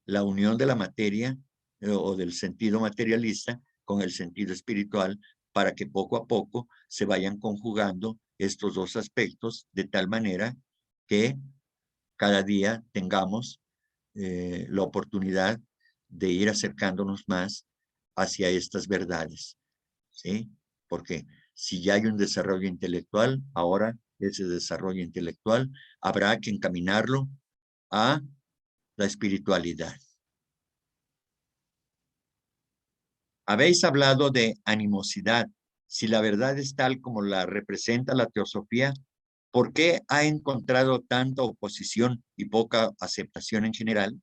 la unión de la materia o del sentido materialista con el sentido espiritual para que poco a poco se vayan conjugando estos dos aspectos de tal manera que cada día tengamos la oportunidad de ir acercándonos más hacia estas verdades, ¿sí? Porque si ya hay un desarrollo intelectual, ahora ese desarrollo intelectual habrá que encaminarlo a la espiritualidad. Habéis hablado de animosidad. Si la verdad es tal como la representa la teosofía, ¿por qué ha encontrado tanta oposición y poca aceptación en general?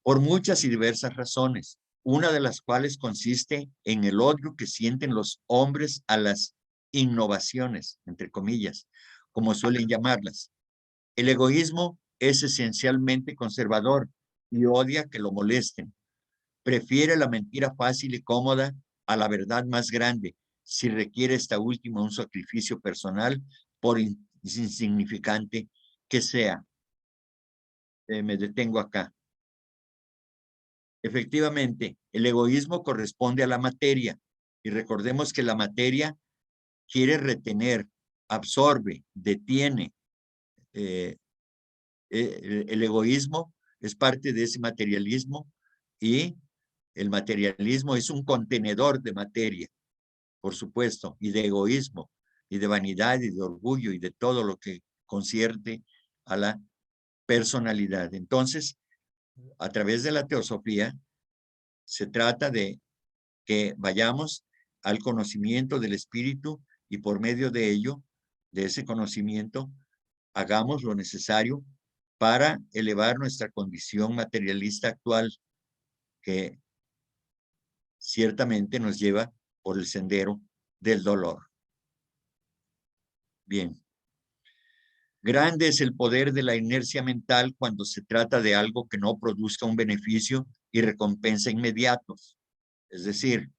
Por muchas y diversas razones, una de las cuales consiste en el odio que sienten los hombres a las innovaciones, entre comillas, como suelen llamarlas. El egoísmo es esencialmente conservador y odia que lo molesten. Prefiere la mentira fácil y cómoda a la verdad más grande, si requiere esta última un sacrificio personal, por insignificante que sea. Me detengo acá. Efectivamente, el egoísmo corresponde a la materia, y recordemos que la materia quiere retener, absorbe, detiene. El egoísmo es parte de ese materialismo, y el materialismo es un contenedor de materia, por supuesto, y de egoísmo, y de vanidad, y de orgullo, y de todo lo que concierne a la personalidad. Entonces, a través de la teosofía, Se trata de que vayamos al conocimiento del Espíritu y por medio de ello, de ese conocimiento, hagamos lo necesario para elevar nuestra condición materialista actual, que ciertamente nos lleva por el sendero del dolor. Bien. Grande es el poder de la inercia mental cuando se trata de algo que no produzca un beneficio y recompensa inmediatos. Es decir,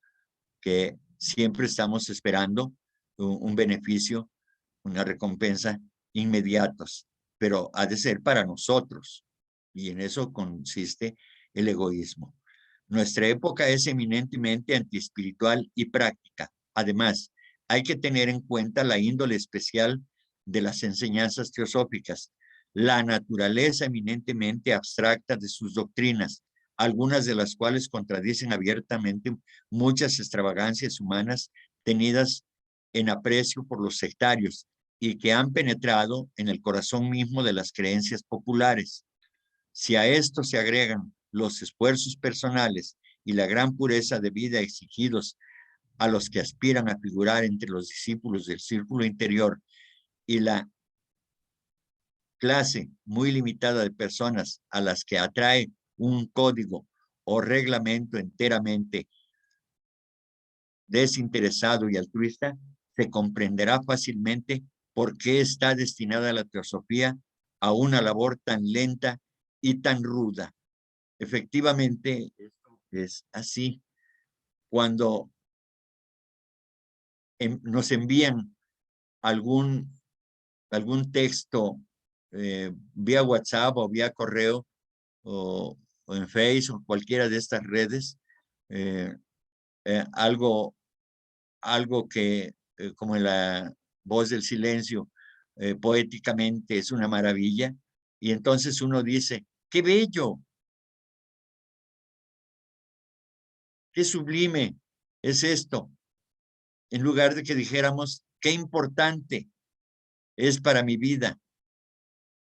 que siempre estamos esperando un beneficio, una recompensa inmediatos, pero ha de ser para nosotros. Y en eso consiste el egoísmo. Nuestra época es eminentemente antiespiritual y práctica. Además, hay que tener en cuenta la índole especial de las enseñanzas teosóficas, la naturaleza eminentemente abstracta de sus doctrinas, algunas de las cuales contradicen abiertamente muchas extravagancias humanas tenidas en aprecio por los sectarios y que han penetrado en el corazón mismo de las creencias populares. Si a esto se agregan los esfuerzos personales y la gran pureza de vida exigidos a los que aspiran a figurar entre los discípulos del círculo interior y la clase muy limitada de personas a las que atrae un código o reglamento enteramente desinteresado y altruista, se comprenderá fácilmente por qué está destinada la teosofía a una labor tan lenta y tan ruda. Efectivamente, esto es así. Cuando nos envían algún texto vía WhatsApp o vía correo o en Facebook o cualquiera de estas redes, algo que, como en la voz del silencio, poéticamente es una maravilla, y entonces uno dice, ¡qué bello! ¡Qué sublime es esto! En lugar de que dijéramos, ¡qué importante es para mi vida!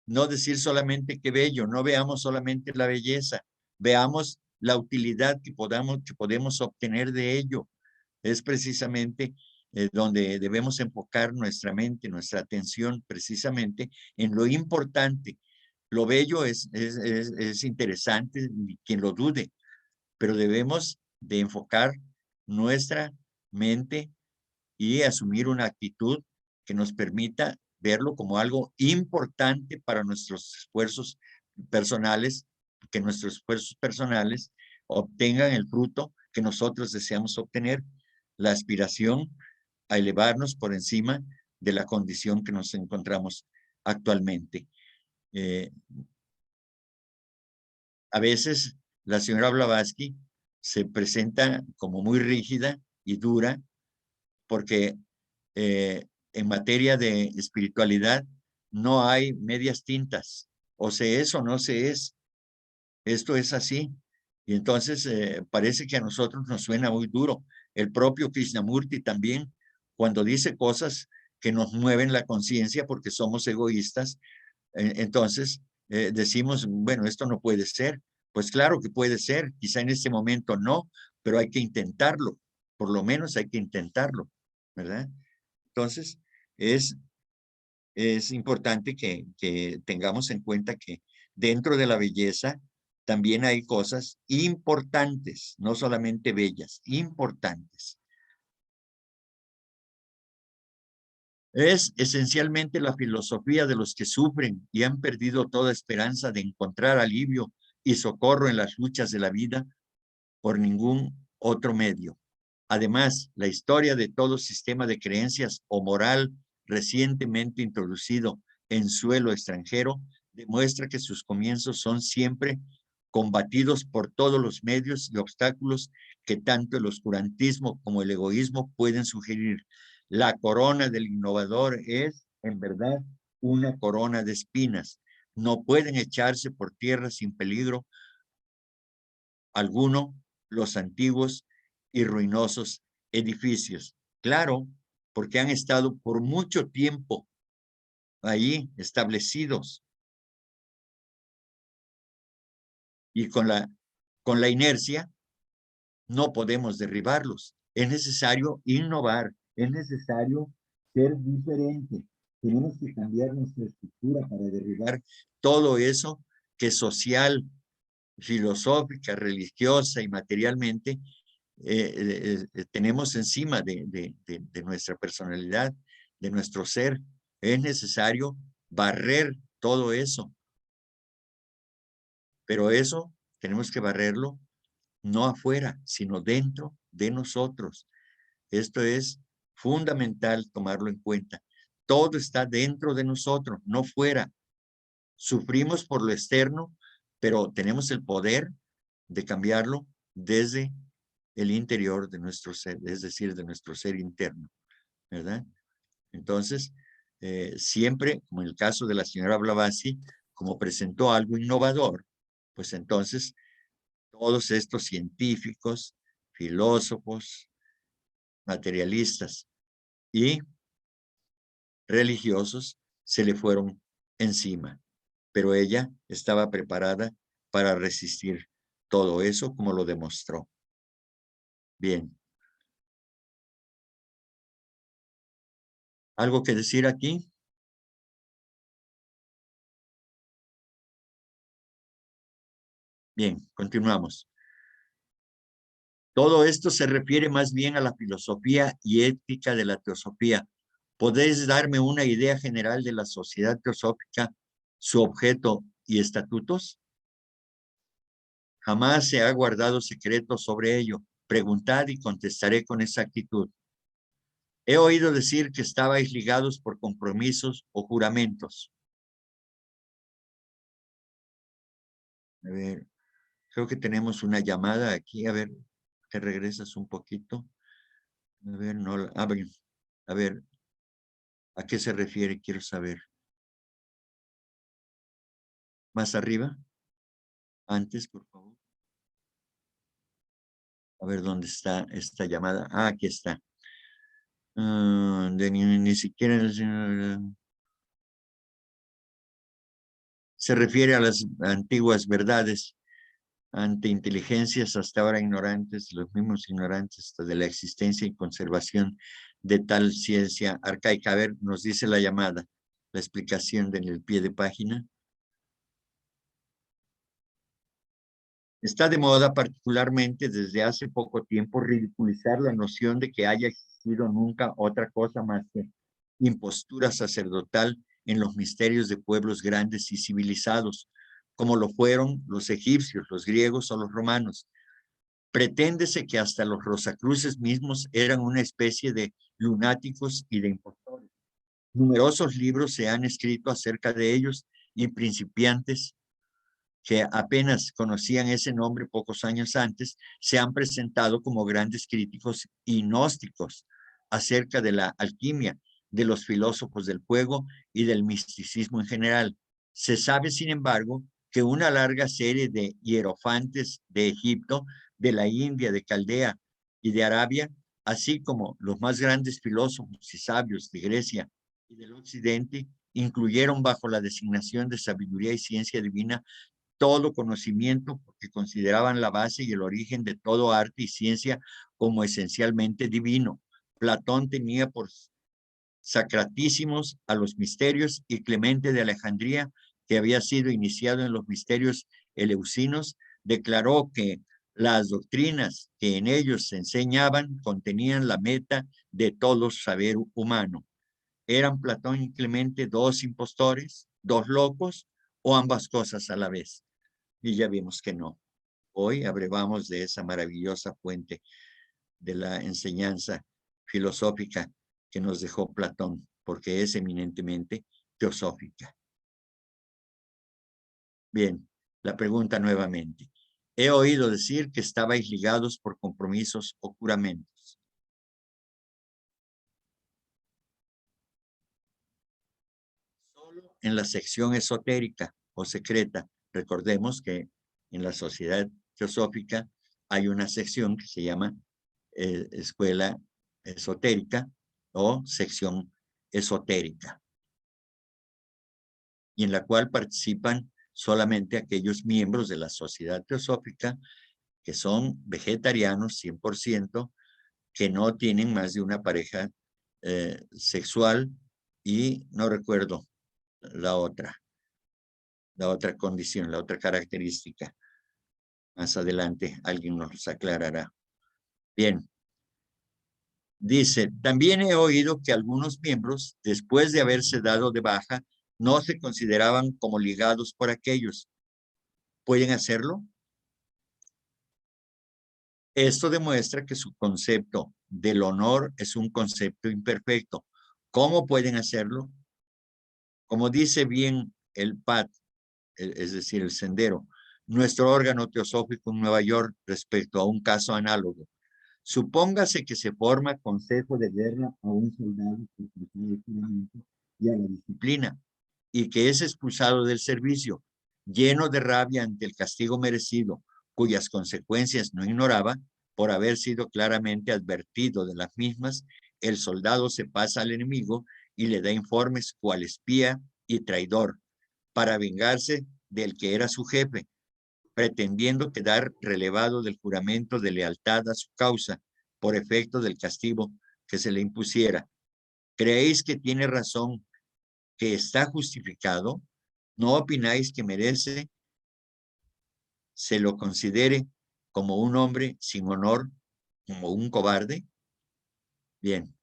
No decir solamente qué bello, no veamos solamente la belleza, veamos la utilidad que podemos obtener de ello. Es precisamente donde debemos enfocar nuestra mente, nuestra atención, precisamente en lo importante. Lo bello es interesante, quien lo dude, pero debemos de enfocar nuestra mente y asumir una actitud que nos permita verlo como algo importante para nuestros esfuerzos personales, que nuestros esfuerzos personales obtengan el fruto que nosotros deseamos obtener, la aspiración a elevarnos por encima de la condición que nos encontramos actualmente. A veces la señora Blavatsky se presenta como muy rígida y dura porque en materia de espiritualidad no hay medias tintas, o se es o no se es, esto es así, y entonces parece que a nosotros nos suena muy duro. El propio Krishnamurti también, cuando dice cosas que nos mueven la conciencia porque somos egoístas, entonces decimos, bueno, esto no puede ser. Pues claro que puede ser, quizá en este momento no, pero hay que intentarlo, por lo menos hay que intentarlo, ¿verdad? Entonces, es importante que tengamos en cuenta que dentro de la belleza también hay cosas importantes, no solamente bellas, importantes. Es esencialmente la filosofía de los que sufren y han perdido toda esperanza de encontrar alivio y socorro en las luchas de la vida por ningún otro medio. Además, la historia de todo sistema de creencias o moral recientemente introducido en suelo extranjero demuestra que sus comienzos son siempre combatidos por todos los medios y obstáculos que tanto el oscurantismo como el egoísmo pueden sugerir. La corona del innovador es, en verdad, una corona de espinas. No pueden echarse por tierra sin peligro alguno los antiguos y ruinosos edificios. Claro, porque han estado por mucho tiempo ahí establecidos. Y con la inercia no podemos derribarlos. Es necesario innovar, es necesario ser diferente. Tenemos que cambiar nuestra estructura para derribar todo eso que social, filosófica, religiosa y materialmente tenemos encima de nuestra personalidad, de nuestro ser. Es necesario barrer todo eso. Pero eso tenemos que barrerlo no afuera, sino dentro de nosotros. Esto es fundamental tomarlo en cuenta. Todo está dentro de nosotros, no fuera. Sufrimos por lo externo, pero tenemos el poder de cambiarlo desde el interior de nuestro ser, es decir, de nuestro ser interno, ¿verdad? Entonces, siempre, como en el caso de la señora Blavatsky, como presentó algo innovador, pues entonces todos estos científicos, filósofos, materialistas y religiosos se le fueron encima. Pero ella estaba preparada para resistir todo eso, como lo demostró. Bien. ¿Algo que decir aquí? Bien, continuamos. Todo esto se refiere más bien a la filosofía y ética de la teosofía. ¿Podéis darme una idea general de la sociedad teosófica, su objeto y estatutos? Jamás se ha guardado secreto sobre ello. Preguntad y contestaré con exactitud. He oído decir que estabais ligados por compromisos o juramentos. A ver, creo que tenemos una llamada aquí. A ver, te regresas un poquito. A ver, no, a ver, ¿a qué se refiere? Quiero saber. ¿Más arriba? Antes, por favor. A ver, ¿dónde está esta llamada? Ah, aquí está. Ni siquiera se refiere a las antiguas verdades ante inteligencias hasta ahora ignorantes, los mismos ignorantes de la existencia y conservación de tal ciencia arcaica. A ver, nos dice la llamada, la explicación en el pie de página. Está de moda particularmente desde hace poco tiempo ridiculizar la noción de que haya existido nunca otra cosa más que impostura sacerdotal en los misterios de pueblos grandes y civilizados, como lo fueron los egipcios, los griegos o los romanos. Preténdese que hasta los rosacruces mismos eran una especie de lunáticos y de impostores. Numerosos libros se han escrito acerca de ellos y principiantes que apenas conocían ese nombre pocos años antes, se han presentado como grandes críticos y gnósticos acerca de la alquimia, de los filósofos del fuego y del misticismo en general. Se sabe, sin embargo, que una larga serie de hierofantes de Egipto, de la India, de Caldea y de Arabia, así como los más grandes filósofos y sabios de Grecia y del Occidente, incluyeron bajo la designación de sabiduría y ciencia divina todo conocimiento porque consideraban la base y el origen de todo arte y ciencia como esencialmente divino. Platón tenía por sacratísimos a los misterios y Clemente de Alejandría, que había sido iniciado en los misterios eleusinos, declaró que las doctrinas que en ellos se enseñaban contenían la meta de todo saber humano. ¿Eran Platón y Clemente dos impostores, dos locos o ambas cosas a la vez? Y ya vimos que no. Hoy abrevamos de esa maravillosa fuente de la enseñanza filosófica que nos dejó Platón, porque es eminentemente teosófica. Bien, la pregunta nuevamente. He oído decir que estabais ligados por compromisos o juramentos. Solo en la sección esotérica o secreta. Recordemos que en la sociedad teosófica hay una sección que se llama escuela esotérica o sección esotérica, y en la cual participan solamente aquellos miembros de la sociedad teosófica que son vegetarianos 100%, que no tienen más de una pareja sexual, y no recuerdo la otra condición, la otra característica. Más adelante alguien nos aclarará. Bien. Dice, también he oído que algunos miembros, después de haberse dado de baja, no se consideraban como ligados por aquellos. ¿Pueden hacerlo? Esto demuestra que su concepto del honor es un concepto imperfecto. ¿Cómo pueden hacerlo? Como dice bien el PAT, es decir, el Sendero, nuestro órgano teosófico en Nueva York respecto a un caso análogo. Supóngase que se forma consejo de guerra a un soldado por faltar el juramento y a la disciplina, y que es expulsado del servicio, lleno de rabia ante el castigo merecido, cuyas consecuencias no ignoraba, por haber sido claramente advertido de las mismas. El soldado se pasa al enemigo y le da informes cual espía y traidor, para vengarse del que era su jefe, pretendiendo quedar relevado del juramento de lealtad a su causa por efecto del castigo que se le impusiera. ¿Creéis que tiene razón, que está justificado? ¿No opináis que merece se lo considere como un hombre sin honor, como un cobarde? Bien,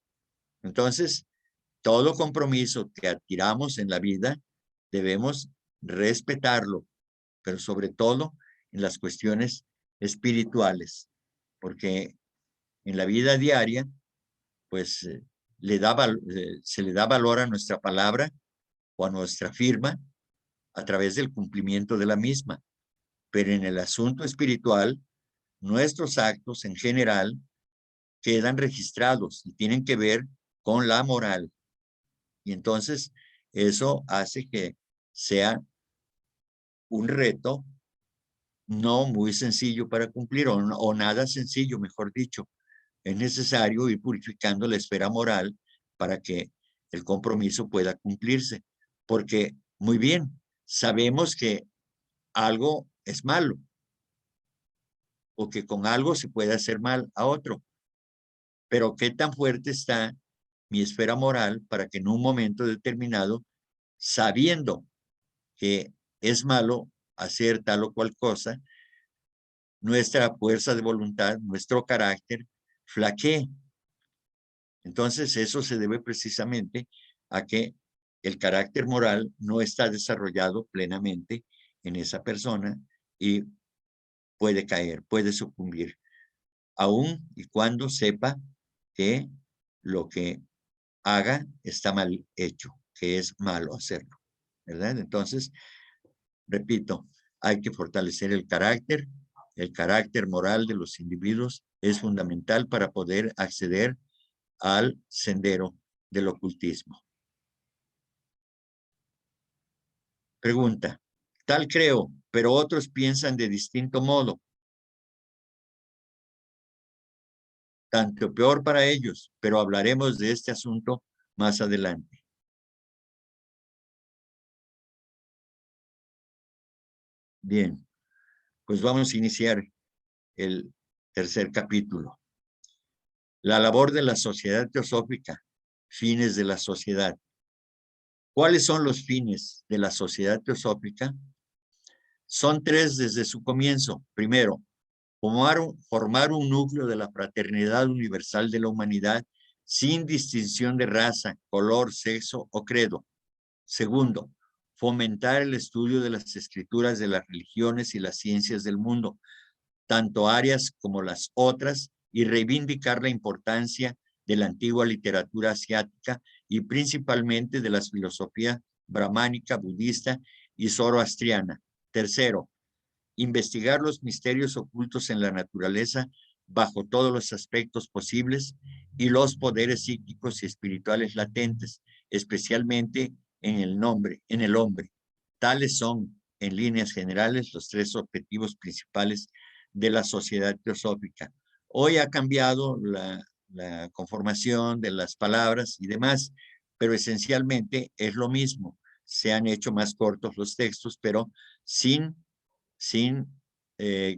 entonces, todo compromiso que adquiramos en la vida debemos respetarlo, pero sobre todo en las cuestiones espirituales, porque en la vida diaria, pues se le da valor a nuestra palabra o a nuestra firma a través del cumplimiento de la misma. Pero en el asunto espiritual, nuestros actos en general quedan registrados y tienen que ver con la moral. Y entonces eso hace que sea un reto no muy sencillo para cumplir, o nada sencillo, mejor dicho. Es necesario ir purificando la esfera moral para que el compromiso pueda cumplirse. Porque, muy bien, sabemos que algo es malo, o que con algo se puede hacer mal a otro. Pero ¿qué tan fuerte está mi esfera moral para que en un momento determinado, sabiendo que es malo hacer tal o cual cosa, nuestra fuerza de voluntad, nuestro carácter, flaquee? Entonces, eso se debe precisamente a que el carácter moral no está desarrollado plenamente en esa persona y puede caer, puede sucumbir, aun y cuando sepa que lo que haga está mal hecho, que es malo hacerlo, ¿verdad? Entonces, repito, hay que fortalecer el carácter moral de los individuos es fundamental para poder acceder al sendero del ocultismo. Pregunta, tal creo, pero otros piensan de distinto modo. Tanto peor para ellos, pero hablaremos de este asunto más adelante. Bien, pues vamos a iniciar el tercer capítulo. La labor de la sociedad teosófica, fines de la sociedad. ¿Cuáles son los fines de la sociedad teosófica? Son tres desde su comienzo. Primero, formar un núcleo de la fraternidad universal de la humanidad sin distinción de raza, color, sexo o credo. Segundo, fomentar el estudio de las escrituras de las religiones y las ciencias del mundo, tanto áreas como las otras, y reivindicar la importancia de la antigua literatura asiática y principalmente de las filosofías brahmánica, budista y zoroastriana. Tercero, investigar los misterios ocultos en la naturaleza bajo todos los aspectos posibles y los poderes psíquicos y espirituales latentes, especialmente en el hombre. Tales son, en líneas generales, los tres objetivos principales de la sociedad teosófica. Hoy ha cambiado la conformación de las palabras y demás, pero esencialmente es lo mismo. Se han hecho más cortos los textos, pero sin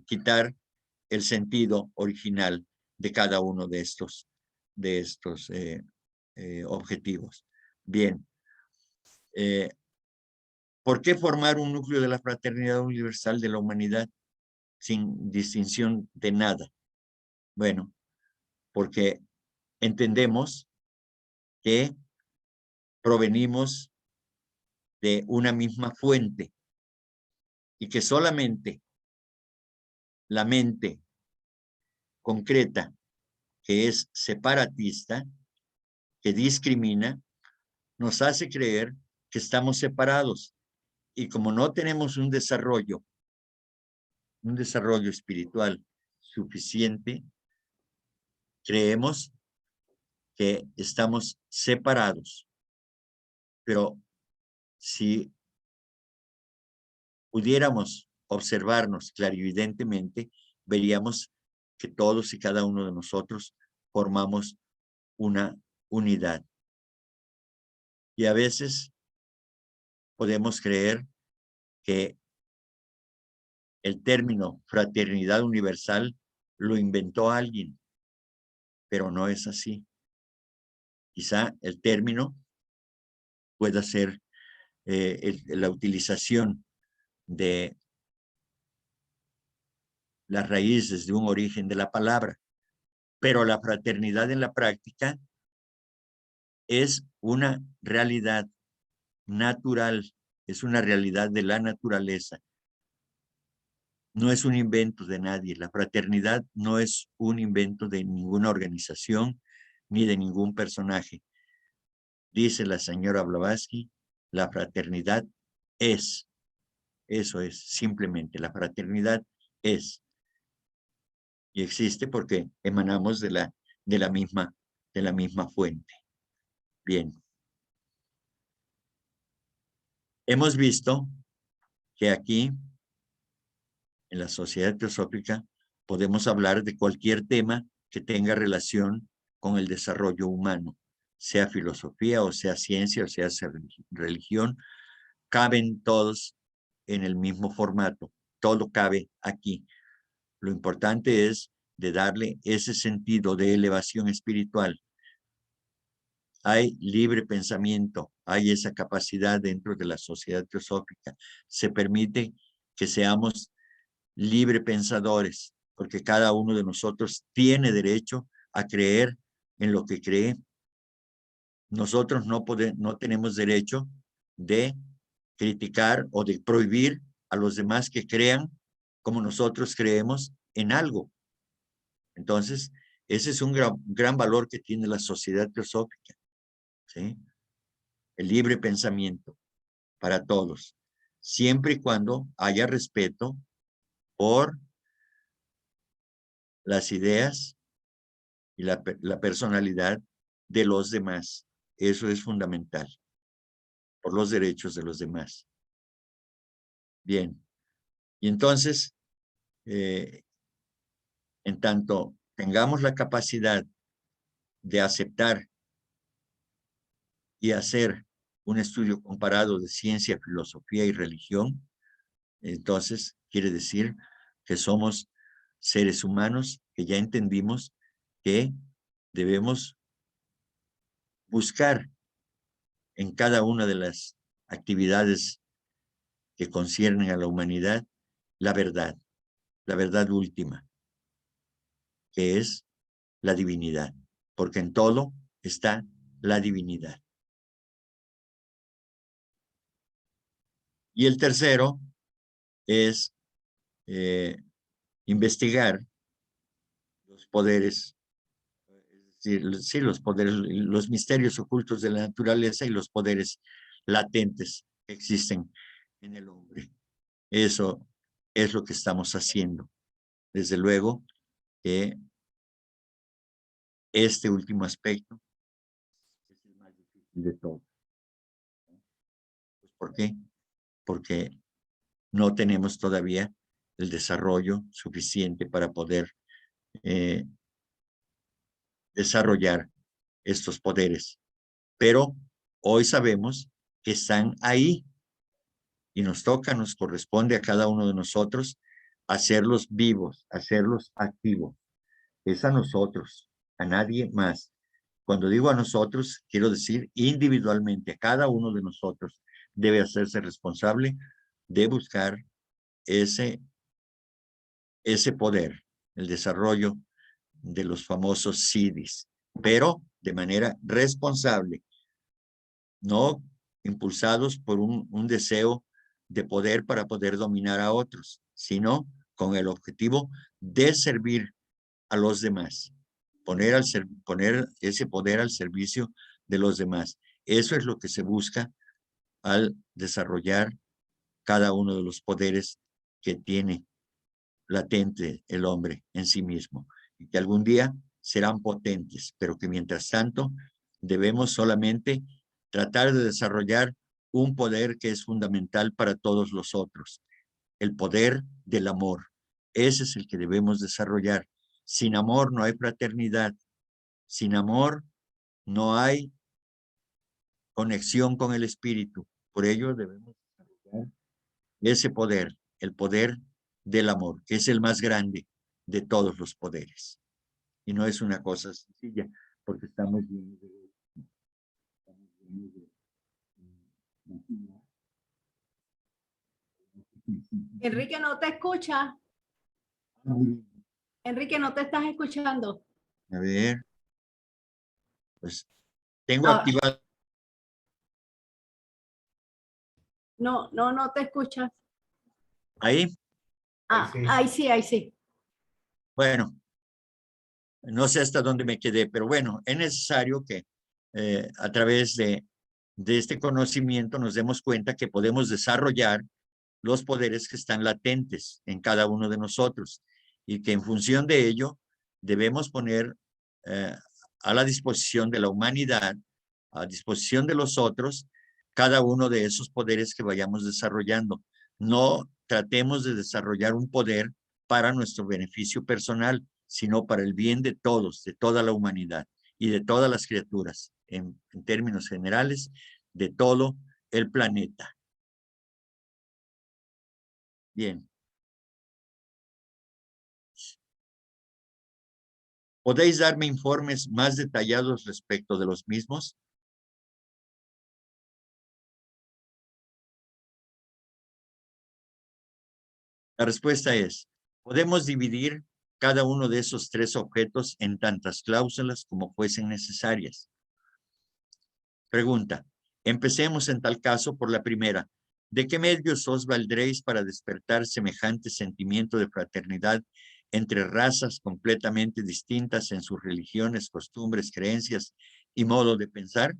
quitar el sentido original de cada uno de estos objetivos. Bien. ¿Por qué formar un núcleo de la fraternidad universal de la humanidad sin distinción de nada? Bueno, porque entendemos que provenimos de una misma fuente y que solamente la mente concreta, que es separatista, que discrimina, nos hace creer que estamos separados. Y como no tenemos un desarrollo espiritual suficiente, creemos que estamos separados. Pero si pudiéramos observarnos clarividentemente, veríamos que todos y cada uno de nosotros formamos una unidad. Y a veces podemos creer que el término fraternidad universal lo inventó alguien, pero no es así. Quizá el término pueda ser la utilización de las raíces de un origen de la palabra, pero la fraternidad en la práctica es una realidad natural, es una realidad de la naturaleza. No es un invento de nadie. La fraternidad no es un invento de ninguna organización ni de ningún personaje. Dice la señora Blavatsky, la fraternidad es. Eso es, simplemente, la fraternidad es. Y existe porque emanamos de la misma fuente. Bien. Hemos visto que aquí, en la Sociedad Teosófica, podemos hablar de cualquier tema que tenga relación con el desarrollo humano, sea filosofía o sea ciencia o sea religión, caben todos en el mismo formato, todo cabe aquí. Lo importante es de darle ese sentido de elevación espiritual. Hay libre pensamiento, hay esa capacidad dentro de la Sociedad Teosófica. Se permite que seamos libre pensadores, porque cada uno de nosotros tiene derecho a creer en lo que cree. Nosotros no tenemos derecho de criticar o de prohibir a los demás que crean como nosotros creemos en algo. Entonces, ese es un gran valor que tiene la Sociedad Teosófica, ¿sí? El libre pensamiento para todos, siempre y cuando haya respeto por las ideas y la personalidad de los demás. Eso es fundamental, por los derechos de los demás. Bien, y entonces, en tanto tengamos la capacidad de aceptar y hacer un estudio comparado de ciencia, filosofía y religión, entonces quiere decir que somos seres humanos que ya entendimos que debemos buscar en cada una de las actividades que conciernen a la humanidad la verdad última, que es la divinidad, porque en todo está la divinidad. Y el tercero es investigar los poderes, es decir, sí, los poderes, los misterios ocultos de la naturaleza y los poderes latentes que existen en el hombre. Eso es lo que estamos haciendo. Desde luego que este último aspecto es el más difícil de todo. ¿Por qué? Porque no tenemos todavía el desarrollo suficiente para poder desarrollar estos poderes. Pero hoy sabemos que están ahí y nos corresponde a cada uno de nosotros hacerlos vivos, hacerlos activos. Es a nosotros, a nadie más. Cuando digo a nosotros, quiero decir individualmente, cada uno de nosotros debe hacerse responsable de buscar ese poder, el desarrollo de los famosos CIDIs, pero de manera responsable, no impulsados por un deseo de poder para poder dominar a otros, sino con el objetivo de servir a los demás, poner ese poder al servicio de los demás. Eso es lo que se busca al desarrollar cada uno de los poderes que tiene latente el hombre en sí mismo, y que algún día serán potentes, pero que mientras tanto debemos solamente tratar de desarrollar un poder que es fundamental para todos los otros, el poder del amor. Ese es el que debemos desarrollar. Sin amor no hay fraternidad, sin amor no hay conexión con el espíritu. Por ello debemos desarrollar ese poder, el poder del amor, que es el más grande de todos los poderes. Y no es una cosa sencilla, porque estamos llenos de... Enrique, no te escucha. Enrique, no te estás escuchando. A ver, pues tengo Ah. activado. No te escuchas. Ahí, Ah, Sí. ahí sí, ahí sí. bueno, no sé hasta dónde me quedé, pero bueno, es necesario que a través de este conocimiento nos demos cuenta que podemos desarrollar los poderes que están latentes en cada uno de nosotros y que en función de ello debemos poner a la disposición de la humanidad, a disposición de los otros, cada uno de esos poderes que vayamos desarrollando. No tratemos de desarrollar un poder para nuestro beneficio personal, sino para el bien de todos, de toda la humanidad y de todas las criaturas, en términos generales, de todo el planeta. Bien. ¿Podéis darme informes más detallados respecto de los mismos? La respuesta es, podemos dividir cada uno de esos tres objetos en tantas cláusulas como fuesen necesarias. Pregunta, empecemos en tal caso por la primera. ¿De qué medios os valdréis para despertar semejante sentimiento de fraternidad entre razas completamente distintas en sus religiones, costumbres, creencias y modo de pensar?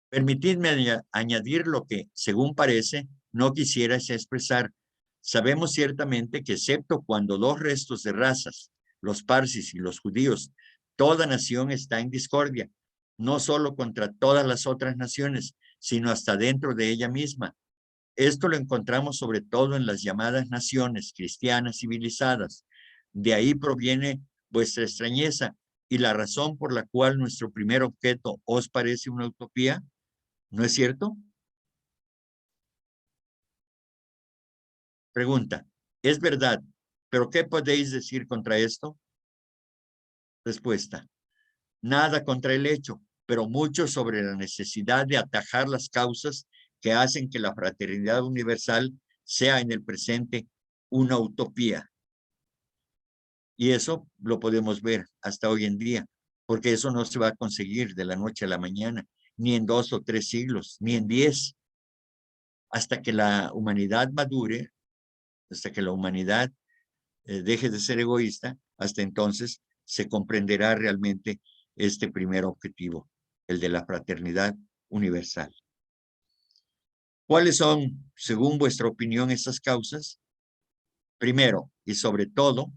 Permitidme añadir lo que, según parece, no quisierais expresar. Sabemos ciertamente que excepto cuando dos restos de razas, los parsis y los judíos, toda nación está en discordia, no solo contra todas las otras naciones, sino hasta dentro de ella misma. Esto lo encontramos sobre todo en las llamadas naciones cristianas civilizadas. De ahí proviene vuestra extrañeza y la razón por la cual nuestro primer objeto os parece una utopía. ¿No es cierto? Pregunta, es verdad, pero ¿qué podéis decir contra esto? Respuesta, nada contra el hecho, pero mucho sobre la necesidad de atajar las causas que hacen que la fraternidad universal sea en el presente una utopía. Y eso lo podemos ver hasta hoy en día, porque eso no se va a conseguir de la noche a la mañana, ni en 2 o 3 siglos, ni en 10, hasta que la humanidad madure, hasta que la humanidad deje de ser egoísta, hasta entonces se comprenderá realmente este primer objetivo, el de la fraternidad universal. ¿Cuáles son, según vuestra opinión, esas causas? Primero, y sobre todo,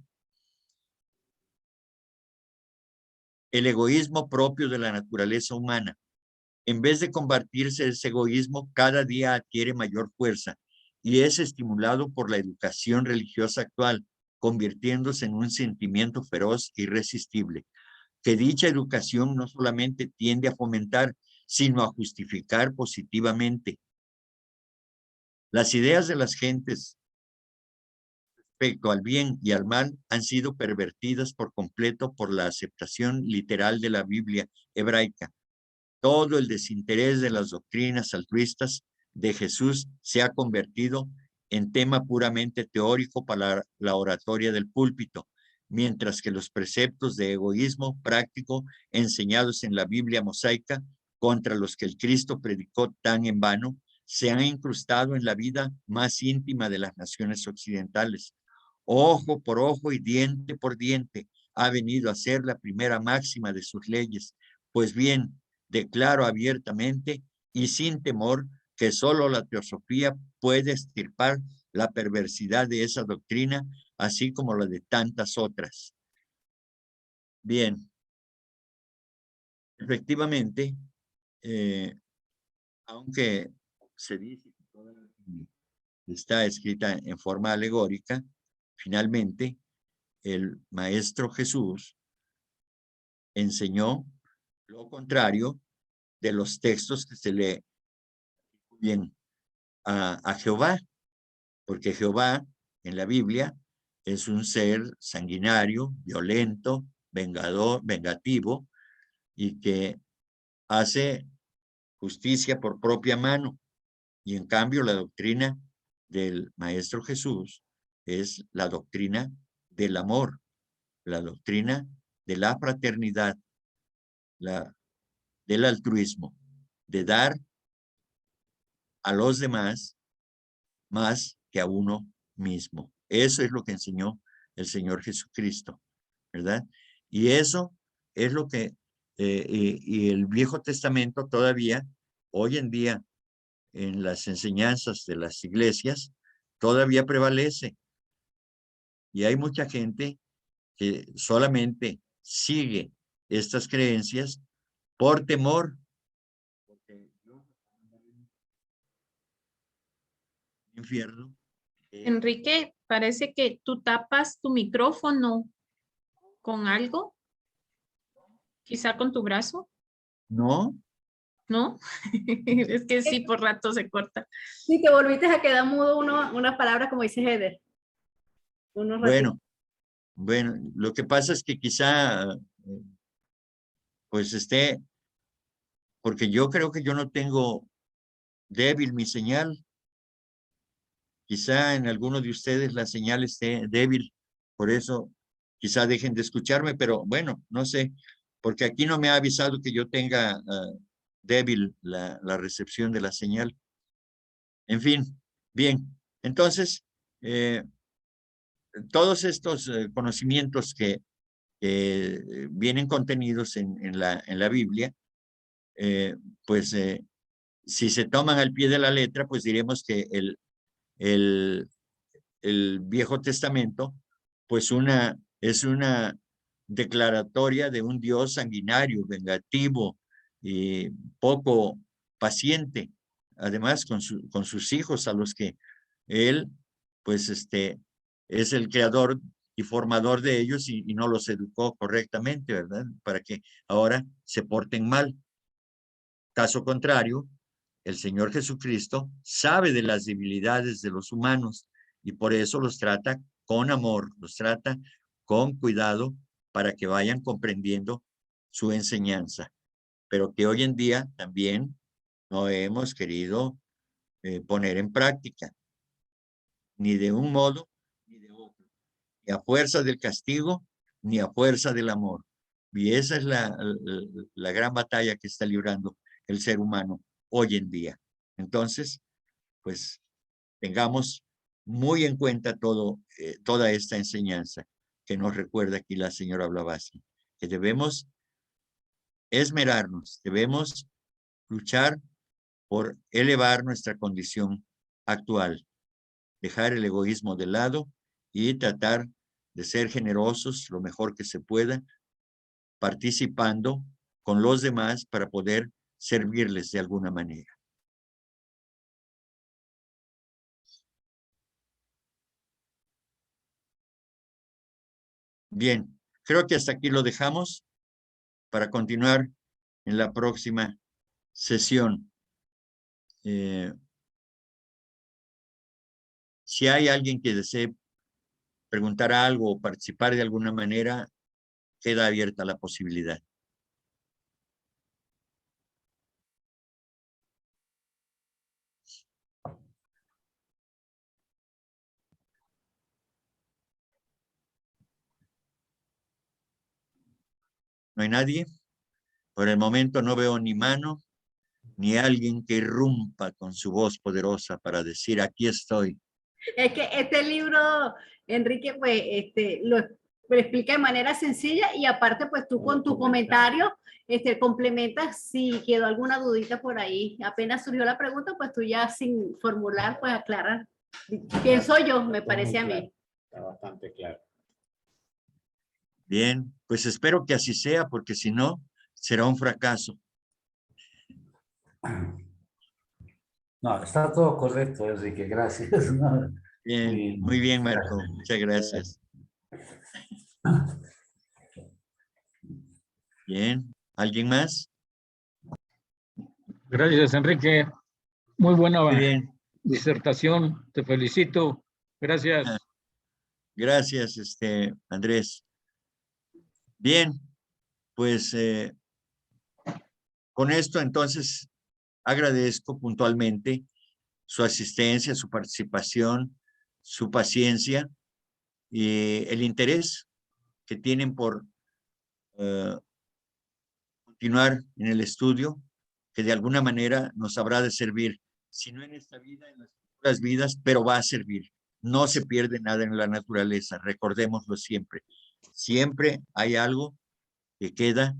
el egoísmo propio de la naturaleza humana. En vez de combatirse ese egoísmo, cada día adquiere mayor fuerza y es estimulado por la educación religiosa actual, convirtiéndose en un sentimiento feroz e irresistible, que dicha educación no solamente tiende a fomentar, sino a justificar positivamente. Las ideas de las gentes respecto al bien y al mal han sido pervertidas por completo por la aceptación literal de la Biblia hebraica. Todo el desinterés de las doctrinas altruistas de Jesús se ha convertido en tema puramente teórico para la oratoria del púlpito, mientras que los preceptos de egoísmo práctico enseñados en la Biblia mosaica, contra los que el Cristo predicó tan en vano, se han incrustado en la vida más íntima de las naciones occidentales. Ojo por ojo y diente por diente ha venido a ser la primera máxima de sus leyes. Pues bien, declaro abiertamente y sin temor que solo la teosofía puede extirpar la perversidad de esa doctrina, así como la de tantas otras. Bien, efectivamente, aunque se dice que toda la Biblia está escrita en forma alegórica, finalmente el Maestro Jesús enseñó lo contrario de los textos que se le atribuyen a Jehová, porque Jehová en la Biblia es un ser sanguinario, violento, vengador, vengativo, y que hace justicia por propia mano. Y en cambio la doctrina del Maestro Jesús es la doctrina del amor, la doctrina de la fraternidad, del altruismo, de dar a los demás más que a uno mismo. Eso es lo que enseñó el Señor Jesucristo, ¿verdad? Y eso es lo que, y el Viejo Testamento todavía, hoy en día, en las enseñanzas de las iglesias, todavía prevalece. Y hay mucha gente que solamente sigue estas creencias por temor. Infierno. Enrique, parece que tú tapas tu micrófono con algo, quizá con tu brazo, No, ¿no? Es que sí, por rato se corta. Sí, te volviste a quedar mudo una palabra como dice Heather. Unos ratitos. bueno, lo que pasa es que quizá, pues porque yo creo que yo no tengo débil mi señal. Quizá en alguno de ustedes la señal esté débil, por eso quizá dejen de escucharme, pero bueno, no sé, porque aquí no me ha avisado que yo tenga débil la recepción de la señal. En fin, bien, entonces, todos estos conocimientos que vienen contenidos en la Biblia, pues si se toman al pie de la letra, pues diremos que el, el Viejo Testamento, pues es una declaratoria de un Dios sanguinario, vengativo y poco paciente, además con sus hijos a los que él, pues es el creador y formador de ellos y no los educó correctamente, ¿verdad? Para que ahora se porten mal. Caso contrario, el Señor Jesucristo sabe de las debilidades de los humanos y por eso los trata con amor, los trata con cuidado para que vayan comprendiendo su enseñanza, pero que hoy en día también no hemos querido poner en práctica, ni de un modo ni de otro, ni a fuerza del castigo, ni a fuerza del amor. Y esa es la gran batalla que está librando el ser humano hoy en día. Entonces, pues tengamos muy en cuenta toda esta enseñanza que nos recuerda aquí la señora Blavatsky, que debemos esmerarnos, debemos luchar por elevar nuestra condición actual, dejar el egoísmo de lado y tratar de ser generosos lo mejor que se pueda, participando con los demás para poder servirles de alguna manera. Bien, creo que hasta aquí lo dejamos para continuar en la próxima sesión. Si hay alguien que desee preguntar algo o participar de alguna manera, queda abierta la posibilidad. ¿No hay nadie? Por el momento no veo ni mano, ni alguien que irrumpa con su voz poderosa para decir, aquí estoy. Es que este libro, Enrique, pues lo explica de manera sencilla y aparte, pues tú con tu comentario complementas si quedó alguna dudita por ahí. Apenas surgió la pregunta, pues tú ya sin formular, pues aclaras. Pienso yo, me parece a mí. Está bastante claro. Bien, pues espero que así sea, porque si no, será un fracaso. No, está todo correcto, Enrique, gracias. No, Bien, muy bien, Marco. Muchas gracias. Bien, ¿alguien más? Gracias, Enrique. Muy buena Muy bien. disertación. Te felicito. Gracias. Gracias, Andrés. Bien, pues con esto entonces agradezco puntualmente su asistencia, su participación, su paciencia y el interés que tienen por continuar en el estudio, que de alguna manera nos habrá de servir, si no en esta vida, en las futuras vidas, pero va a servir. No se pierde nada en la naturaleza, recordémoslo siempre. Siempre hay algo que queda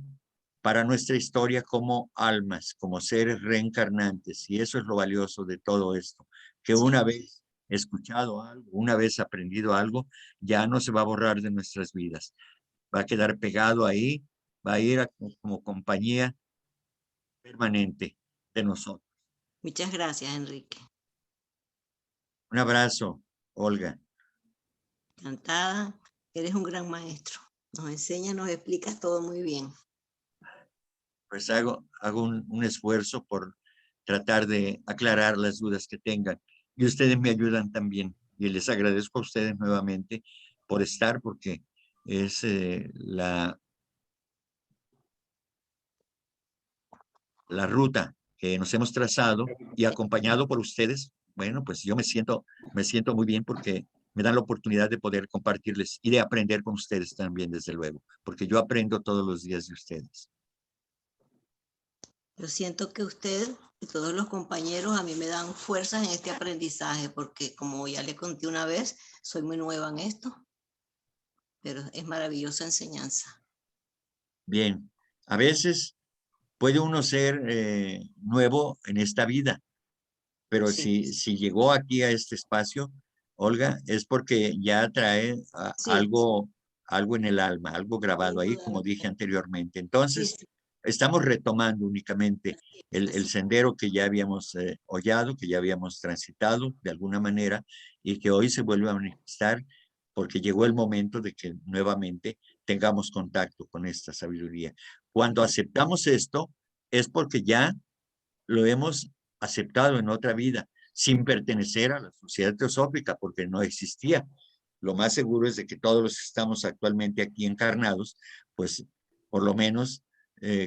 para nuestra historia como almas, como seres reencarnantes, y eso es lo valioso de todo esto, que una vez escuchado algo, una vez aprendido algo, ya no se va a borrar de nuestras vidas, va a quedar pegado ahí, va a ir como compañía permanente de nosotros. Muchas gracias, Enrique. Un abrazo, Olga. Encantada. Eres un gran maestro. Nos enseñas, nos explicas todo muy bien. Pues hago un esfuerzo por tratar de aclarar las dudas que tengan. Y ustedes me ayudan también. Y les agradezco a ustedes nuevamente por estar, porque es la ruta que nos hemos trazado y acompañado por ustedes. Bueno, pues yo me siento muy bien porque me dan la oportunidad de poder compartirles y de aprender con ustedes también, desde luego, porque yo aprendo todos los días de ustedes. Yo siento que usted y todos los compañeros a mí me dan fuerzas en este aprendizaje, porque como ya le conté una vez, soy muy nueva en esto, pero es maravillosa enseñanza. Bien, a veces puede uno ser nuevo en esta vida, pero Sí. si llegó aquí a este espacio, Olga, es porque ya trae Sí. algo en el alma, algo grabado ahí, como dije anteriormente. Entonces, Sí. estamos retomando únicamente el Así. sendero que ya habíamos hollado, que ya habíamos transitado de alguna manera y que hoy se vuelve a manifestar porque llegó el momento de que nuevamente tengamos contacto con esta sabiduría. Cuando aceptamos esto, es porque ya lo hemos aceptado en otra vida, sin pertenecer a la sociedad teosófica, porque no existía. Lo más seguro es de que todos los que estamos actualmente aquí encarnados, pues por lo menos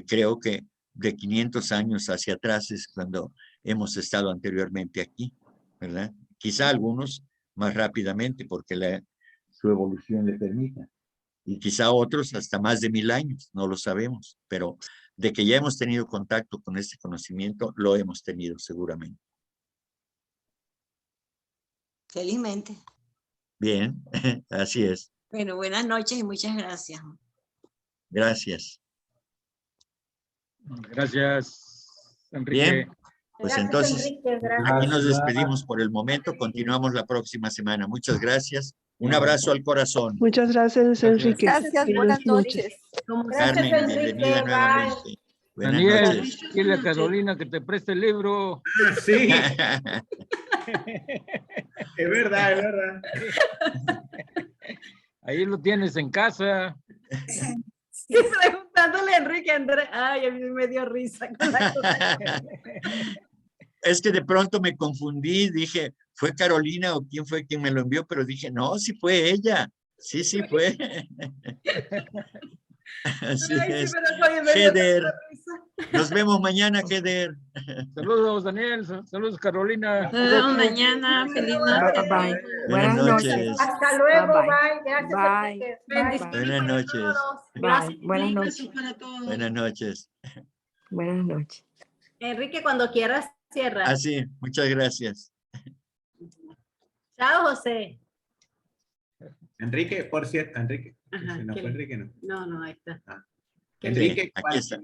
creo que de 500 años hacia atrás es cuando hemos estado anteriormente aquí, ¿verdad? Quizá algunos más rápidamente porque su evolución le permita, y quizá otros hasta más de 1000 años, no lo sabemos, pero de que ya hemos tenido contacto con este conocimiento, lo hemos tenido seguramente. Felizmente. Bien, así es. Bueno, buenas noches y muchas gracias. Gracias. Gracias, Enrique. Bien, pues Gracias, entonces Enrique, gracias. aquí nos despedimos por el momento, continuamos la próxima semana. Muchas gracias. Un abrazo al corazón. Muchas gracias, Enrique. Gracias, buenas noches. Carmen, Gracias, Enrique, bienvenida bye. nuevamente. Buenas Daniel, noches. dile a Carolina que te preste el libro. Sí, es verdad, es verdad. Ahí lo tienes en casa. Y preguntándole a Enrique Andrés, ay, a mí me dio risa con la cosa. Es que de pronto me confundí, dije, fue Carolina o quién fue quien me lo envió, pero dije, no, sí fue ella. Sí, sí fue. Así Ay, sí, es. pero oye, me dio Heder, tanta risa. nos vemos mañana, Heder. Saludos, Daniel. Saludos, Carolina. Nos vemos mañana. Feliz noche. Bye. Buenas noches. Hasta luego, Bye, bye. bye. Gracias, Bye. Enrique. Bendiciones Buenas para noches. todos. Bye. Gracias, Buenas Enrique. noches. Para todos. Buenas noches. Buenas noches. Enrique, cuando quieras, cierra. Así, muchas gracias. Chao, José. Enrique, por cierto, Enrique. Ajá, Si no ¿qué fue le- Enrique, no. No, no, ahí está. Enrique, aquí está.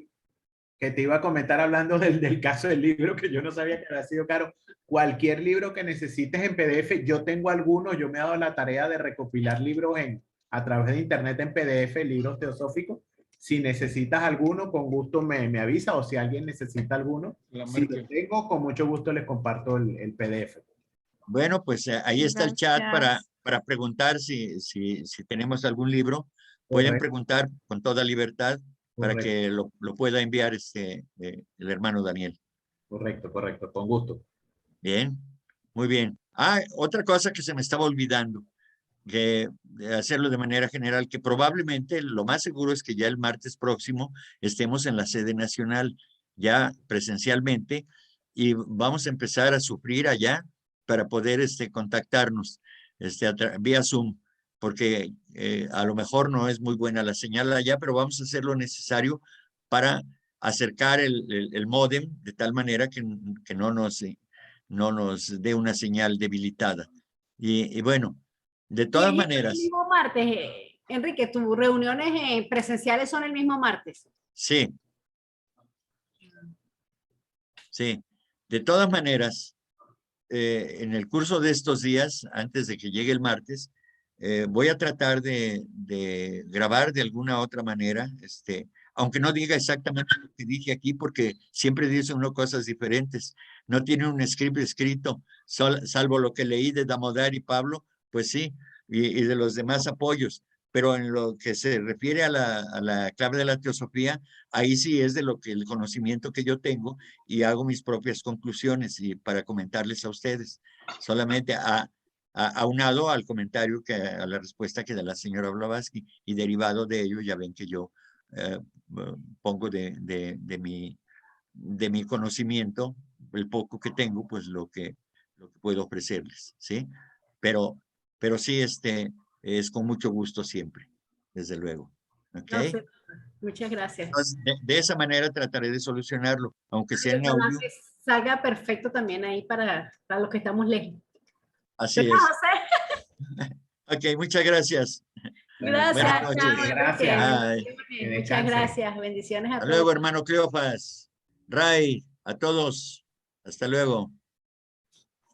que te iba a comentar hablando del caso del libro, que yo no sabía que había sido caro. Cualquier libro que necesites en PDF, yo tengo algunos, yo me he dado la tarea de recopilar libros a través de internet en PDF, libros teosóficos. Si necesitas alguno, con gusto me avisa, o si alguien necesita alguno, si lo tengo, con mucho gusto les comparto el PDF. Bueno, pues ahí está el chat Gracias. para preguntar si tenemos algún libro. Pueden Correcto. preguntar con toda libertad para Correcto. que lo pueda enviar el hermano Daniel. Correcto, con gusto. Bien, muy bien. Otra cosa que se me estaba olvidando, que de hacerlo de manera general, que probablemente lo más seguro es que ya el martes próximo estemos en la sede nacional, ya presencialmente, y vamos a empezar a sufrir allá para poder contactarnos vía Zoom, porque a lo mejor no es muy buena la señal allá, pero vamos a hacer lo necesario para acercar el módem de tal manera que no nos dé una señal debilitada. Y bueno, de todas Y es maneras, el mismo martes, Enrique, tus reuniones presenciales son el mismo martes. sí. Sí, de todas maneras, en el curso de estos días, antes de que llegue el martes, voy a tratar de grabar de alguna otra manera, aunque no diga exactamente lo que dije aquí, porque siempre dice uno cosas diferentes. No tiene un script escrito, salvo lo que leí de Damodar y Pablo, pues sí, y de los demás apoyos. Pero en lo que se refiere a la clave de la teosofía, ahí sí es de lo que el conocimiento que yo tengo y hago mis propias conclusiones y para comentarles a ustedes. Solamente aunado al comentario, a la respuesta que da la señora Blavatsky, y derivado de ello, ya ven que yo pongo de mi conocimiento, el poco que tengo, pues lo que puedo ofrecerles, ¿sí? Pero sí, es con mucho gusto siempre, desde luego. ¿Ok? No sé, muchas gracias. Entonces, de esa manera trataré de solucionarlo, aunque sea en Ojalá audio. que salga perfecto también ahí para los que estamos lejos. Así ¿Verdad, es. José? Ok, muchas gracias. Gracias. Buenas noches. chao, Enrique. Gracias. Bye. Bendiciones. Muchas gracias. Bendiciones a Hasta todos. luego, hermano Cleofas. Ray, a todos. Hasta luego.